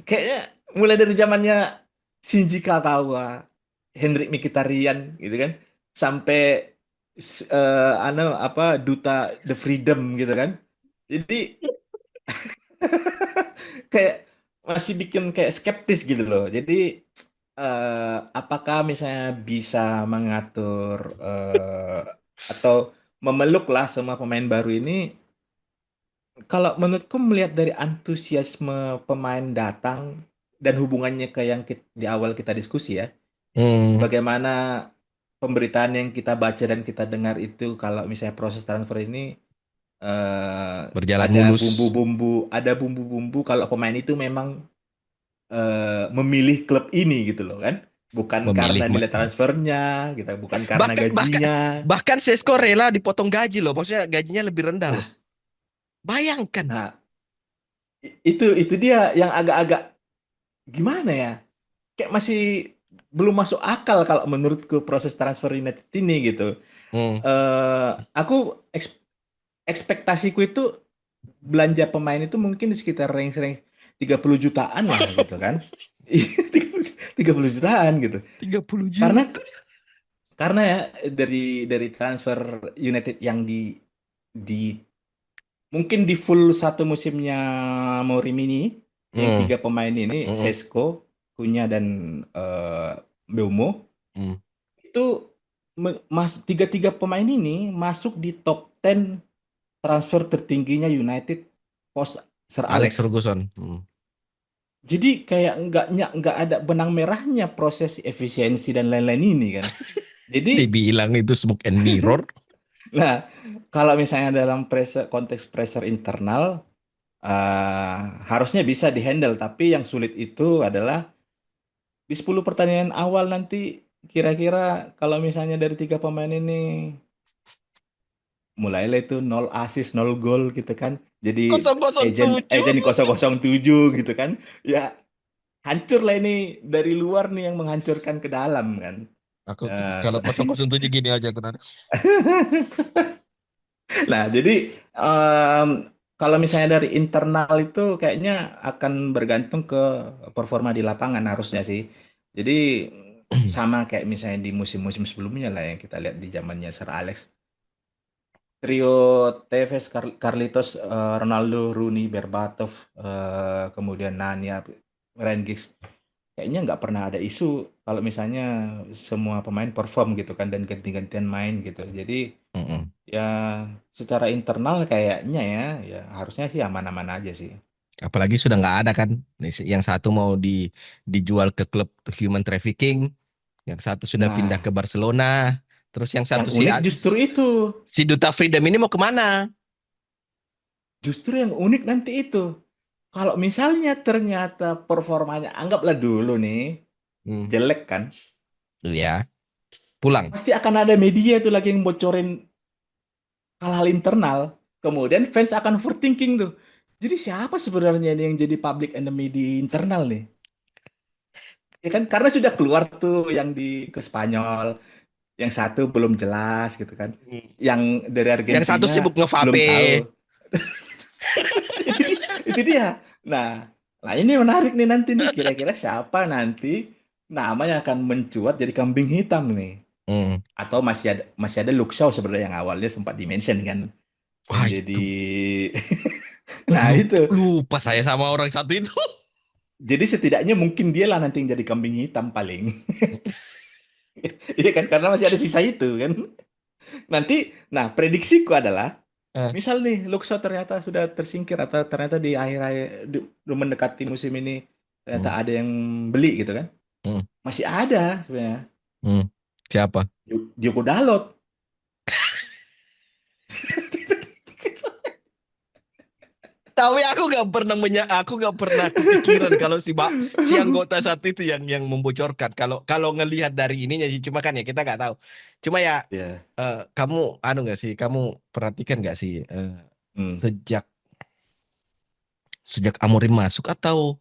kayaknya mulai dari zamannya Shinji Kagawa, Henrik Mkhitaryan gitu kan sampai duta The Freedom gitu kan. Jadi kayak masih bikin kayak skeptis gitu loh. Jadi apakah misalnya bisa mengatur atau memeluk lah semua pemain baru ini? Kalau menurutku melihat dari antusiasme pemain datang dan hubungannya ke yang di awal kita diskusi ya, Hmm, bagaimana pemberitaan yang kita baca dan kita dengar itu kalau misalnya proses transfer ini eh, berjalan ada mulus bumbu-bumbu kalau pemain itu memang memilih klub ini gitu loh kan, bukan karena memilih nilai transfernya, gitu, bukan karena bahkan bahkan gajinya. bahkan Sesko rela dipotong gaji loh maksudnya gajinya lebih rendah loh Nah, bayangkan. nah itu dia yang agak-agak gimana ya? Kayak masih belum masuk akal kalau menurutku proses transfer United ini gitu. Hmm, Aku ekspektasiku itu belanja pemain itu mungkin di sekitar range-range 30 jutaan lah gitu kan. 30 jutaan gitu. 30 Karena juta. ya dari transfer United yang di mungkin di full satu musimnya Mourinho ini yang Hmm, tiga pemain ini hmm, Sesko, Cunha dan eh, Mbeumo Hmm. itu tiga-tiga pemain ini masuk di top 10 transfer tertingginya United post Sir Alex Alex. Ferguson. Hmm. Jadi kayak nggak ada benang merahnya proses efisiensi dan lain-lain ini kan. Jadi, Dibilang itu smoke and mirror. nah kalau misalnya dalam konteks pressure internal harusnya bisa dihandle, tapi yang sulit itu adalah di 10 pertandingan awal nanti kira-kira kalau misalnya dari tiga pemain ini mulailah itu nol assist, nol gol gitu kan. Jadi Kosong kosong agent tujuh. agent 007 gitu kan. Ya hancur lah ini dari luar nih yang menghancurkan ke dalam kan. Aku Nah, kalau 007 gini aja aku nanti. nah, jadi em, kalau misalnya dari internal itu kayaknya akan bergantung ke performa di lapangan harusnya sih. Jadi sama kayak misalnya di musim-musim sebelumnya lah yang kita lihat di zamannya Sir Alex. Trio Tevez, Carlitos, Ronaldo, Rooney, Berbatov, kemudian Nani, Ryan Giggs. Kayaknya nggak pernah ada isu kalau misalnya semua pemain perform gitu kan dan ganti-gantian main gitu. Jadi Mm-mm. ya secara internal kayaknya ya harusnya sih aman-aman aja sih. Apalagi sudah nggak ada kan. Yang satu mau dijual ke klub human trafficking, yang satu sudah pindah ke Nah, Barcelona, terus yang yang satu unik justru itu. si Duta Freedom ini mau kemana? Justru yang unik nanti itu. Kalau misalnya ternyata performanya anggaplah dulu nih Hmm. jelek kan, Ya, pulang. pasti akan ada media tuh lagi yang bocorin hal-hal internal. Kemudian fans akan overthinking tuh. Jadi siapa sebenarnya ini yang jadi public enemy di internal nih? Ya kan karena sudah keluar tuh yang di ke Spanyol, yang satu belum jelas gitu kan. Hmm. Yang dari Yang satu Argentina sibuk belum ngevape. tahu. Itu dia. Nah, nah ini menarik nih nanti nih. Kira-kira siapa nanti nama yang akan mencuat jadi kambing hitam nih? Hmm. Atau masih ada Luke Shaw sebenarnya yang awalnya sempat dimention kan Wah menjadi itu nah lupa, itu. lupa saya sama orang satu itu. Jadi setidaknya mungkin dia lah nanti yang jadi kambing hitam paling. Iya kan karena masih ada sisa itu kan. Nanti nah prediksiku adalah Eh, misal nih Luxo ternyata sudah tersingkir atau ternyata di akhir-akhir mendekati musim ini ternyata hmm, ada yang beli gitu kan. hmm, Masih ada sebenarnya. hmm. Siapa? Diogo Dalot. Tapi aku nggak pernah kepikiran kalau si anggota satu itu yang membocorkan. Kalau ngelihat dari ininya sih, cuma kan ya kita nggak tahu. Cuma ya Ya. kamu anu nggak sih, kamu perhatikan nggak sih Hmm. sejak sejak Amorim masuk atau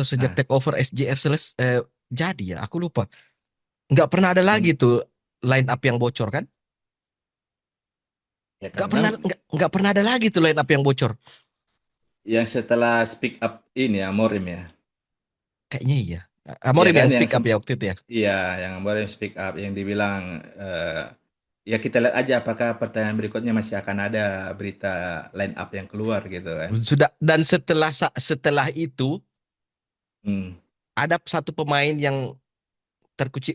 sejak Nah, take over SJR jadi ya, aku lupa. Nggak pernah ada lagi yang tuh line up yang bocor kan? ya karena Nggak pernah ada lagi tuh line up yang bocor. yang setelah speak up ini ya Morim ya. Kayaknya iya. Iya Amorim kan yang yang speak up ya waktu itu ya. iya yang Morim speak up yang dibilang ya kita lihat aja apakah pertanyaan berikutnya masih akan ada berita line up yang keluar gitu kan. Sudah dan setelah itu Hmm. ada satu pemain yang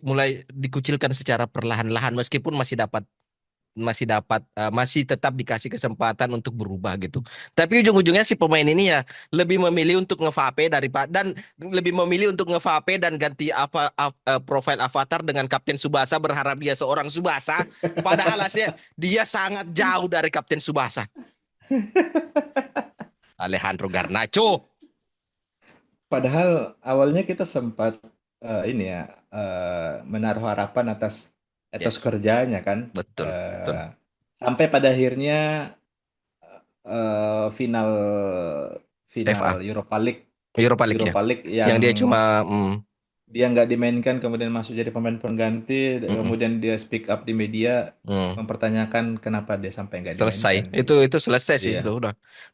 mulai dikucilkan secara perlahan-lahan meskipun masih tetap dikasih kesempatan untuk berubah gitu. Tapi ujung-ujungnya si pemain ini ya lebih memilih untuk ngevape dan lebih memilih untuk ngevape dan ganti profile avatar dengan Kapten Subasa berharap dia seorang Subasa padahal hasilnya dia sangat jauh dari Kapten Subasa. Alejandro Garnacho. Padahal awalnya kita sempat ini ya menaruh harapan atas etos Yes, kerjanya kan. betul, betul. Eh, Sampai pada akhirnya final FA final Europa League Europa League ya. Europa League Yang yang dia cuma dia nggak dimainkan kemudian masuk jadi pemain pengganti mm, kemudian dia speak up di media mm, mempertanyakan kenapa dia sampai nggak selesai. dimainkan gitu. Itu selesai sih Iya, itu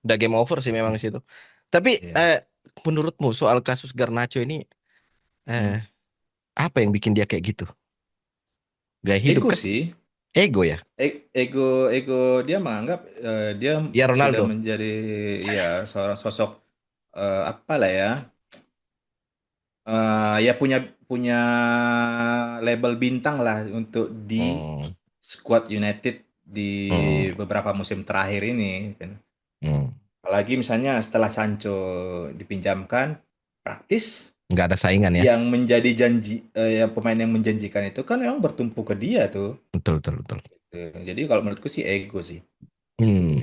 udah game over sih memang di situ. Tapi iya. menurutmu soal kasus Garnacho ini eh, Hmm. apa yang bikin dia kayak gitu? Gaya hidup Ego kan sih. ego ya. Ego ego dia menganggap dia Ya sudah Ronaldo. menjadi ya seorang sosok apa lah ya Ya punya punya label bintang lah untuk di Hmm, squad United di hmm, beberapa musim terakhir ini kan. hmm. Apalagi misalnya setelah Sancho dipinjamkan, praktis Nggak ada saingan ya. yang menjadi yang pemain yang menjanjikan itu kan memang bertumpu ke dia tuh. Betul, betul, betul. Jadi kalau menurutku sih ego sih. Hmm.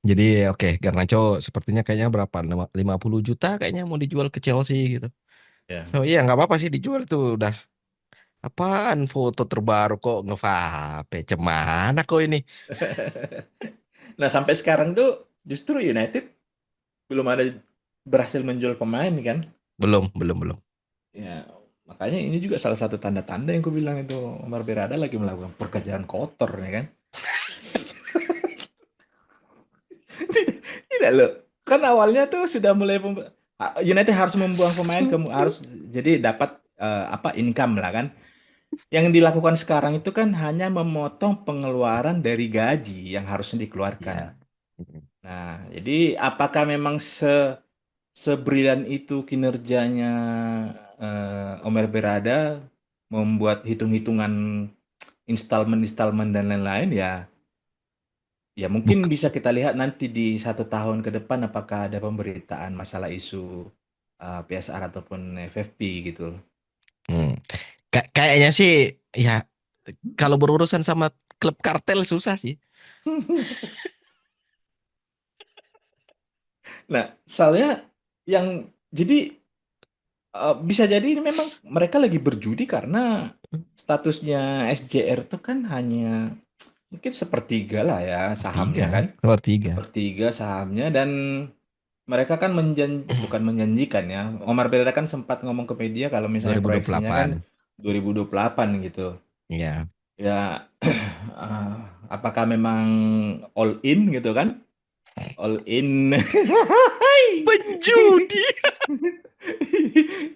Jadi oke, Garnacho sepertinya kayaknya berapa? 50 juta kayaknya mau dijual ke Chelsea gitu. Ya. So iya nggak apa-apa sih dijual tuh udah. Apaan foto terbaru kok ngevape? Cemana kok ini? Nah, sampai sekarang tuh justru United belum ada berhasil menjual pemain kan. Belum, belum, belum. Ya, makanya ini juga salah satu tanda-tanda yang ku bilang itu Omar Berada lagi melakukan pekerjaan kotor ya kan. Tidak loh. Kan awalnya tuh sudah mulai United harus membuang pemain harus jadi dapat apa income lah kan. Yang dilakukan sekarang itu kan hanya memotong pengeluaran dari gaji yang harusnya dikeluarkan. Ya. Hmm. Nah, jadi apakah memang sebrilian itu kinerjanya Omer Berada membuat hitung-hitungan installment-installment dan lain-lain ya ya mungkin Buk. bisa kita lihat nanti di 1 tahun ke depan apakah ada pemberitaan masalah isu PSR ataupun FFP gitu. Hmm. Kayaknya sih ya kalau berurusan sama klub kartel susah sih. Nah, soalnya yang jadi bisa jadi ini memang mereka lagi berjudi karena statusnya SJR itu kan hanya mungkin sepertiga lah ya sahamnya Tiga, kan. nomor tiga. Sepertiga sahamnya dan mereka kan bukan menjanjikan ya. Omar Berada kan sempat ngomong ke media kalau misalnya proyeksinya kan 2028. 2028 gitu. Ya. Ya, eh, apakah memang all in gitu kan? All in. Penjudi.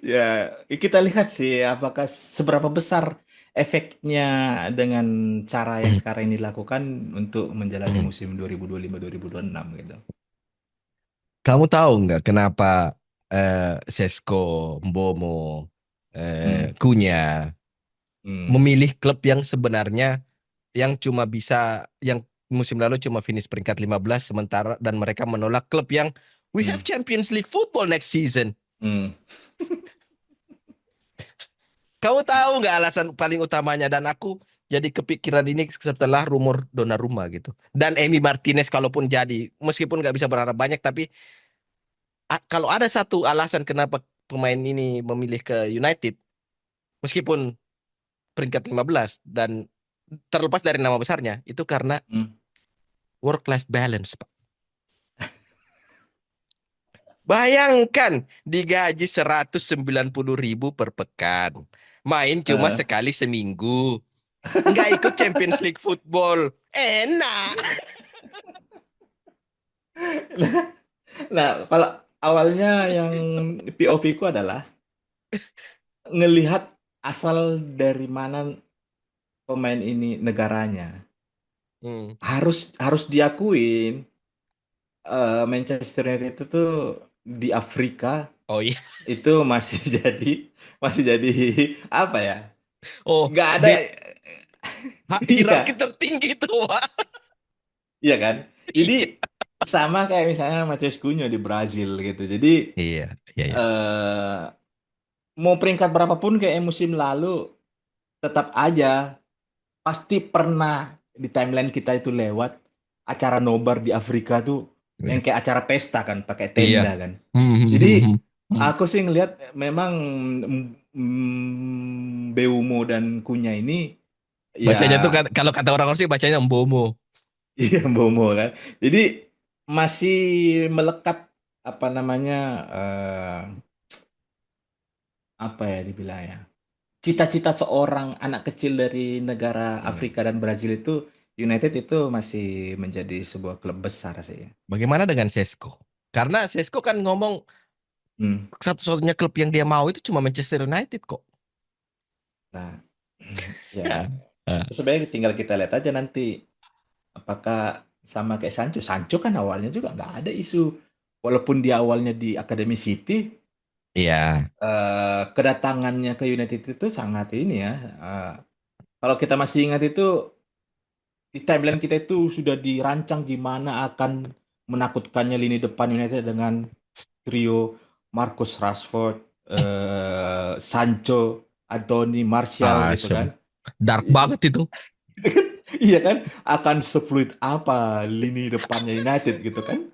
Ya, kita lihat sih apakah seberapa besar efeknya dengan cara yang sekarang ini dilakukan untuk menjalani musim 2025-2026 gitu. Kamu tahu nggak kenapa Sesko, Mbomo, Hmm, Kunya hmm, memilih klub yang sebenarnya yang cuma bisa yang musim lalu cuma finish peringkat 15 sementara dan mereka menolak klub yang we have hmm, Champions League football next season. hmm. Kamu tahu nggak alasan paling utamanya dan aku jadi kepikiran ini setelah rumor Donnarumma gitu. Dan Emi Martinez kalaupun jadi meskipun nggak bisa berharap banyak tapi kalau ada satu alasan kenapa pemain ini memilih ke United meskipun peringkat 15 dan terlepas dari nama besarnya itu karena Hmm. work life balance, Pak. Bayangkan digaji 190.000 per pekan. Main cuma Eh, sekali seminggu. Nggak ikut Champions League football. Enak. nah, kalau awalnya yang POV ku adalah ngelihat asal dari mana pemain ini negaranya. Hmm. Harus harus diakuin Manchester United itu tuh di Afrika Oh iya. itu masih masih jadi apa ya? Oh, Nggak ada. di hierarki Iya, tertinggi tuh, Pak. iya kan? Jadi Iya. sama kayak misalnya Matheus Cunha di Brazil gitu. Jadi Iya, iya, iya. eh, mau peringkat berapapun kayak musim lalu tetap aja pasti pernah di timeline kita itu lewat acara nobar di Afrika tuh yang kayak acara pesta kan pakai Iya. tenda kan. Hmm, hmm, hmm, Jadi hmm. Hmm. aku sih ngelihat memang Beumo dan Kunya ini ya Bacanya tuh kalau kata orang-orang sih bacanya Mbomo. iya Bomo kan. Jadi masih melekat apa namanya eh, apa ya dibilang ya. Cita-cita seorang anak kecil dari negara Hmm. Afrika dan Brazil itu United itu masih menjadi sebuah klub besar sih. Bagaimana dengan Sesko? Karena Sesko kan ngomong Hmm. satu-satunya klub yang dia mau itu cuma Manchester United kok. Nah, ya Ah, itu sebenarnya tinggal kita lihat aja nanti apakah sama kayak Sancho. Sancho kan awalnya juga nggak ada isu. Walaupun dia awalnya di Academy City, Iya, Kedatangannya ke United itu sangat ini ya. eh, Kalau kita masih ingat itu di timeline kita itu sudah dirancang gimana akan menakutkannya lini depan United dengan trio Marcus Rashford, Sancho, Anthony Martial gitu asem. kan. Dark banget itu. Iya kan, akan sefluid apa lini depannya United gitu kan.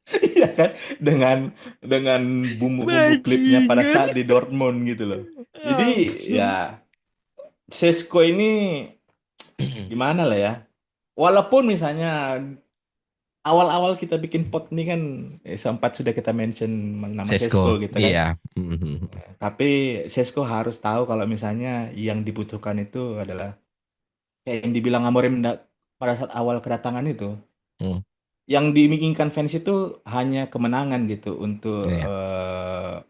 Iya kan, dengan bumbu-bumbu klipnya pada Bajingan. saat di Dortmund gitu loh. Jadi Asem. ya Sesko ini gimana lah ya. Walaupun misalnya awal-awal kita bikin pot ini kan sempat sudah kita mention nama Sesko, Sesko gitu kan. iya. Mhm. Tapi Sesko harus tahu kalau misalnya yang dibutuhkan itu adalah kayak yang dibilang Amorim pada saat awal kedatangan itu. Hmm, Yang diinginkan fans itu hanya kemenangan gitu untuk iya.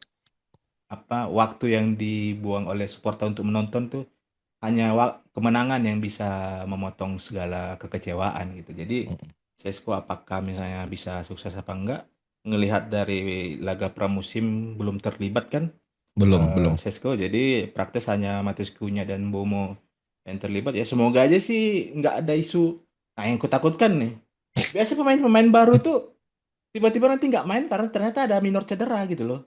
waktu yang dibuang oleh supporter untuk menonton tuh hanya kemenangan yang bisa memotong segala kekecewaan gitu. Jadi Mm. Sesko apakah misalnya bisa sukses apa enggak? Ngelihat dari laga pramusim belum terlibat kan Belum. Sesko, jadi praktis hanya Matheus Cunha dan Bomo yang terlibat ya. Semoga aja sih nggak ada isu. Nah yang kutakutkan nih, biasa pemain-pemain baru tuh tiba-tiba nanti nggak main karena ternyata ada minor cedera gitu loh.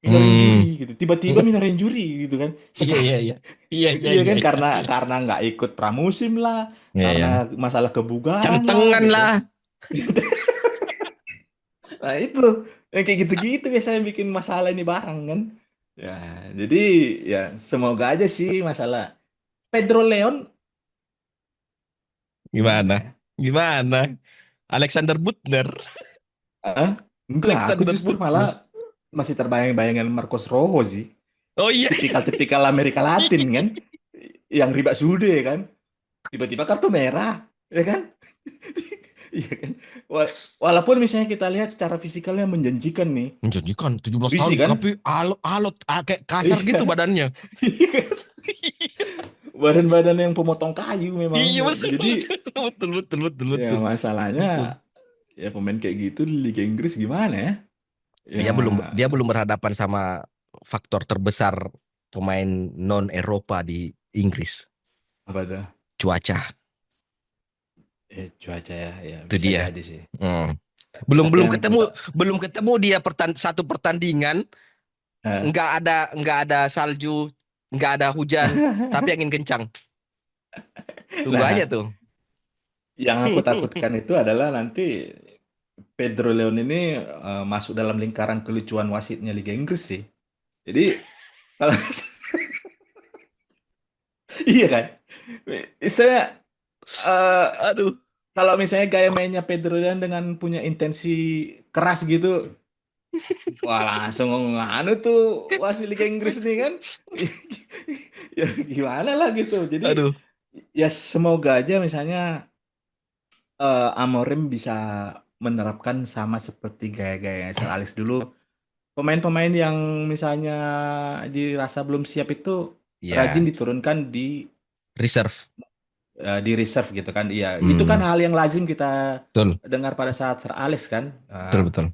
Minor injury Hmm. gitu. Tiba-tiba minor injury gitu kan. Iya, iya, iya. Iya, iya, Iya iya, kan iya, iya. karena nggak ikut pramusim lah, Iya, karena iya. masalah kebugaran lah Centengan gitu. lah. Nah itu yang kayak gitu-gitu biasanya bikin masalah ini barang kan. Ya, jadi ya semoga aja sih masalah Pedro Leon gimana Gimana? ya? Gimana? Alexander Butner. Ah, enggak, aku Alexander justru malah Butner. masih terbayang-bayangan Marcos Rojo sih. Oh iya. Tipikal-tipikal Amerika Latin kan, yang riba sude kan. Tiba-tiba kartu merah, ya kan? Iya kan? Walaupun misalnya kita lihat secara fisikalnya menjanjikan nih, Menjanjikan 17 berisi tahun kan? tapi alot alot kayak kasar gitu Iya. badannya. Badan-badan yang pemotong kayu memang. Iya, betul Jadi betul betul betul betul ya betul. masalahnya Betul. ya pemain kayak gitu di Liga Inggris gimana ya? Ya Dia belum berhadapan sama faktor terbesar pemain non Eropa di Inggris. apa tuh? Cuaca. Cuaca ya, ya Itu bisa dia. jadi sih. Hmm. Belum Tapi belum yang ketemu belum ketemu dia satu pertandingan eh, nggak ada salju, nggak ada hujan, tapi angin kencang. Tunggu aja nah, tuh. yang aku takutkan itu adalah nanti Pedro Leon ini masuk dalam lingkaran kelucuan wasitnya Liga Inggris sih. Jadi kalau iya kan, saya Aduh. kalau misalnya gaya mainnya Pedro Leon dengan punya intensi keras gitu, wah langsung nganu tuh wasit Liga Inggris nih kan, ya gimana lah gitu. Jadi Aduh. ya semoga aja misalnya Amorim bisa menerapkan sama seperti gaya-gaya Sir Alex dulu. Pemain-pemain yang misalnya dirasa belum siap itu rajin Ya, diturunkan reserve. di reserve gitu kan. Iya, itu kan Hmm, hal yang lazim kita betul. dengar pada saat Sir Alex kan. Betul betul.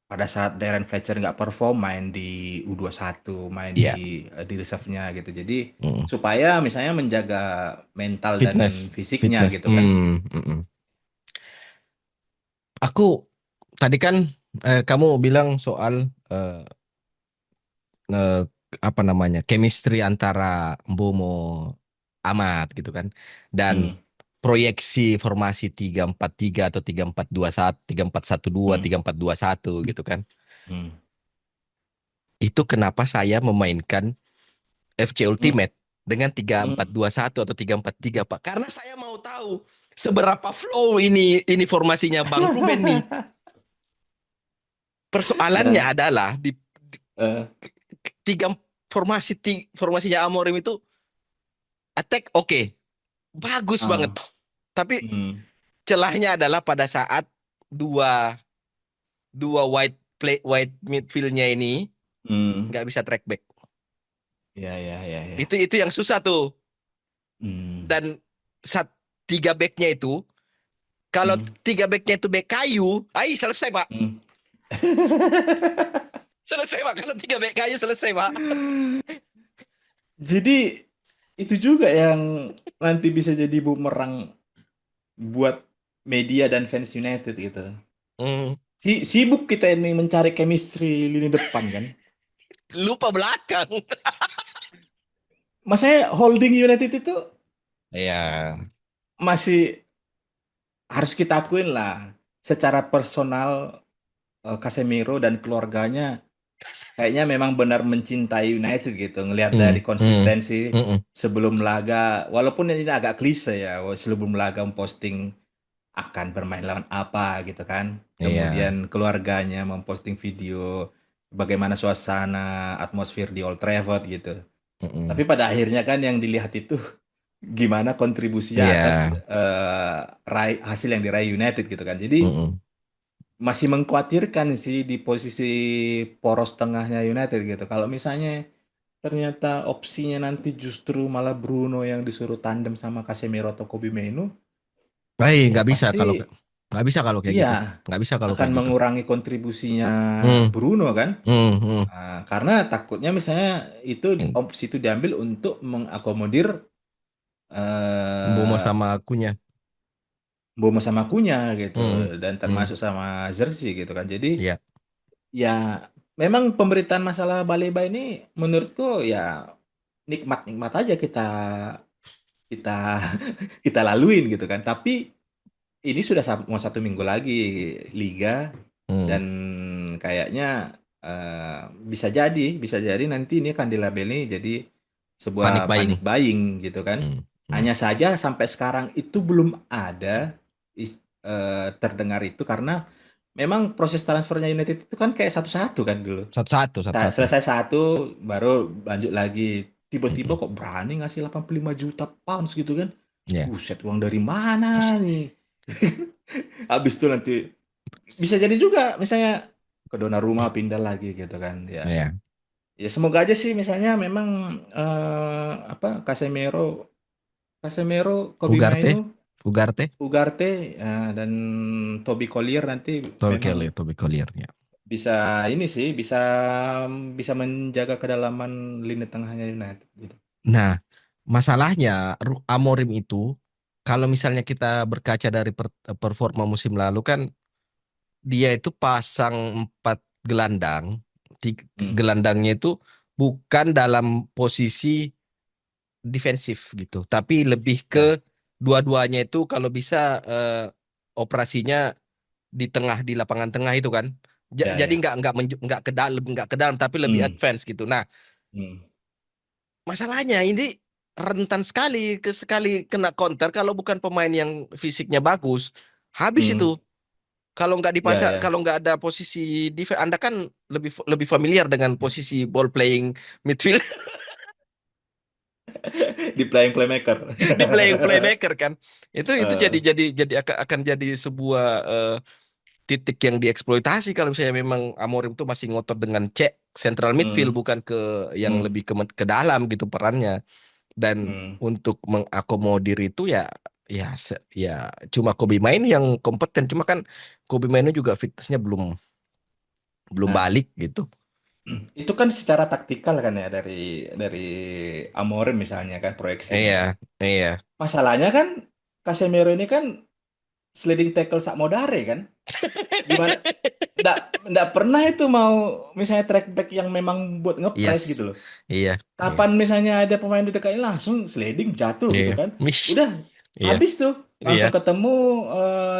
Pada saat Darren Fletcher nggak perform main di U21, main Iya. di reserve-nya gitu. Jadi Hmm. supaya misalnya menjaga mental dan Fitness, fisiknya fitness. gitu kan. Aku tadi kan kamu bilang soal eh, apa namanya chemistry antara Mbomo Amat gitu kan, dan Hmm, proyeksi formasi 3-4-3 atau 3-4-2-1, 3-4-1-2, hmm, 3-4-2-1 gitu kan. hmm, Itu kenapa saya memainkan FC hmm, Ultimate dengan tiga hmm. empat dua satu atau 3-4-3 Pak. Karena saya mau tahu seberapa flow ini formasinya Bang Ruben nih. Persoalannya Ya, adalah di eh, tiga formasinya Amorim itu attack oke, bagus banget. ah, Tapi hmm, celahnya adalah pada saat dua dua wide midfieldnya ini hmm. nggak bisa track back. Ya, ya, ya, Itu ya. itu yang susah tuh. Hmm, Dan saat tiga backnya itu, kalau hmm, tiga backnya itu back kayu, selesai Pak. hmm. selesai Pak. Kalau 3 back kayu selesai Pak. Jadi itu juga yang nanti bisa jadi bumerang buat media dan fans United gitu. Hmm, Sibuk kita ini mencari chemistry lini depan kan. lupa belakang. Masanya holding United itu Ya, masih harus kita akuin lah. Secara personal Casemiro dan keluarganya kayaknya memang benar mencintai United gitu. Ngelihat hmm, dari hmm, konsistensi hmm, sebelum laga, walaupun ini agak klise ya, sebelum laga memposting akan bermain lawan apa gitu kan. iya, Kemudian keluarganya memposting video bagaimana suasana atmosfer di Old Trafford gitu. hmm, Tapi pada akhirnya kan yang dilihat itu gimana kontribusinya atas iya, hasil yang diraih United gitu kan. Jadi hmm. masih mengkhawatirkan sih di posisi poros tengahnya United gitu. Kalau misalnya ternyata opsinya nanti justru malah Bruno yang disuruh tandem sama Casemiro atau Kobe Mainoo, ya Nggak bisa pasti kalau nggak bisa kalau kayak iya gitu, nggak bisa kalau akan kayak gitu. mengurangi kontribusinya Hmm, Bruno kan. hmm, hmm. Karena takutnya misalnya itu Hmm. opsi itu diambil untuk mengakomodir Bomo eh sama akunya. Bomo sama Kunya gitu Hmm, dan hmm. termasuk sama Xerxes gitu kan. Jadi Iya, ya memang pemberitaan masalah Baleba ini menurutku ya nikmat-nikmat aja kita kita kita laluin gitu kan. Tapi ini sudah mau 1 minggu lagi liga hmm. dan kayaknya eh, bisa jadi nanti ini akan dilabeli jadi sebuah Panik panic buying. buying gitu kan. Hmm, hmm. Hanya saja sampai sekarang itu belum ada terdengar itu karena memang proses transfernya United itu kan kayak satu-satu kan dulu. Satu-satu, satu-satu. Selesai satu baru lanjut lagi. Tiba-tiba Hmm, kok berani ngasih 85 juta pounds gitu kan. ya, Buset, uang dari mana nih? Habis itu nanti bisa jadi juga misalnya ke Donnarumma pindah lagi gitu kan. Ya, ya. ya semoga aja sih misalnya memang apa Casemiro, Kobbie Ugarte, Mainoo, Ugarte, Ugarte dan Toby Collier nanti memang Toby Collier, ya. bisa ini sih bisa bisa menjaga kedalaman lini tengahnya United gitu. Nah, masalahnya Amorim itu kalau misalnya kita berkaca dari performa musim lalu kan dia itu pasang 4 gelandang, Hmm. gelandangnya itu bukan dalam posisi defensif gitu, tapi lebih ke Ya, dua-duanya itu kalau bisa operasinya di tengah di lapangan tengah itu kan. ya, Jadi ya. nggak ke dalam tapi lebih Hmm. advance gitu. Nah, Hmm. masalahnya ini rentan sekali kena counter kalau bukan pemain yang fisiknya bagus. Habis itu Hmm. kalau nggak Ya, dipasang, ya. kalau nggak ada posisi defense, Anda kan lebih lebih familiar dengan posisi ball playing midfield Di playing playmaker. di playing playmaker kan. Itu jadi Eh, akan jadi sebuah titik yang dieksploitasi kalau misalnya memang Amorim tuh masih ngotot dengan cek central midfield hmm. bukan ke yang Hmm. lebih ke dalam gitu perannya. Dan Hmm. untuk mengakomodir itu ya ya cuma Kobe Main yang kompeten, cuma kan Kobe Mainnya juga fitnessnya belum belum Nah, balik gitu. itu kan secara taktikal kan ya dari Amorim misalnya kan proyeksinya Iya, kan. iya. Masalahnya kan Casemiro ini kan sliding tackle sak modare kan. Gimana? Nggak pernah itu mau misalnya track back yang memang buat ngepres Yes. gitu loh. Iya, iya. Kapan misalnya ada pemain di dekatnya langsung sliding jatuh gitu Iya. kan. Mish. Udah Iya, habis tuh iya. langsung ketemu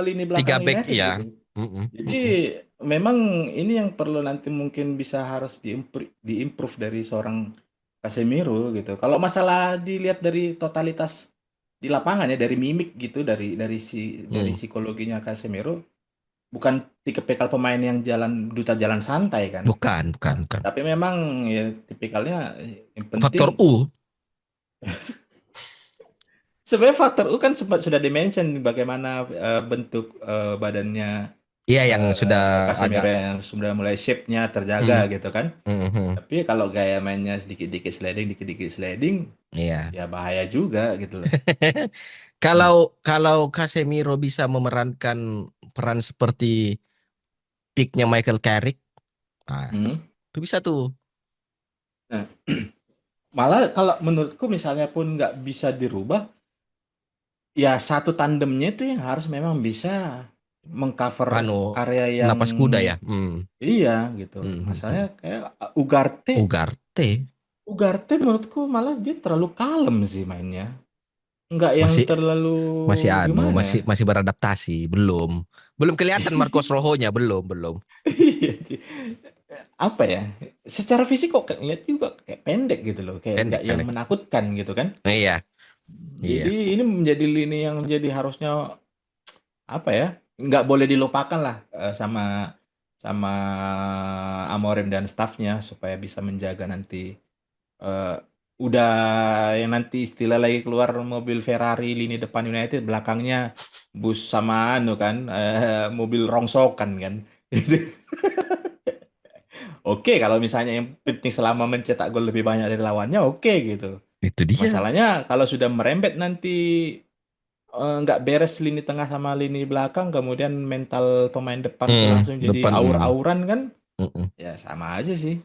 lini Tiga belakang back, United iya. gitu. Mm-mm, Jadi mm-mm. memang ini yang perlu nanti mungkin bisa harus diimprove dari seorang Casemiro gitu. Kalau masalah dilihat dari totalitas di lapangan ya dari mimik gitu dari Mm. psikologinya Casemiro bukan tipikal pemain yang duta jalan santai kan. Bukan, bukan, bukan. Tapi memang ya tipikalnya yang penting Faktor U. sebenarnya faktor U kan sempat sudah dimention bagaimana bentuk badannya Iya, yang sudah agak. Casemiro yang sudah mulai shape-nya terjaga Mm, gitu kan. mm, mm. Tapi kalau gaya mainnya dikit-dikit sliding, Iya. ya bahaya juga gitu loh. Hmm. Kalau kalau Casemiro bisa memerankan peran seperti peaknya Michael Carrick, nah, Hmm. Itu bisa tuh. Nah, malah kalau menurutku misalnya pun nggak bisa dirubah, ya satu tandemnya itu yang harus memang bisa mengcover Anu, area yang napas kuda ya. iya gitu. Masalahnya Hmm. kayak Ugarte, Ugarte Ugarte menurutku malah dia terlalu kalem sih mainnya. Nggak yang masih terlalu masih anu, gimana ya? masih beradaptasi, belum. Belum kelihatan Marcos Rojo-nya, belum, belum. Iya, apa ya? Secara fisik kok lihat juga kayak pendek gitu loh, kayak nggak Pendek, yang pendek. menakutkan gitu kan? Iya, Jadi iya. ini menjadi lini yang menjadi harusnya apa ya? Nggak boleh dilupakan lah sama sama Amorim dan stafnya supaya bisa menjaga nanti eh, udah yang nanti istilah lagi keluar mobil Ferrari lini depan United belakangnya bus sama anu kan mobil rongsokan kan. Oke, kalau misalnya yang penting selama mencetak gol lebih banyak dari lawannya, oke gitu. Itu dia. Masalahnya kalau sudah merembet nanti nggak beres lini tengah sama lini belakang, kemudian mental pemain depan tuh langsung jadi Depan. aur-auran kan, Mm. ya sama aja sih.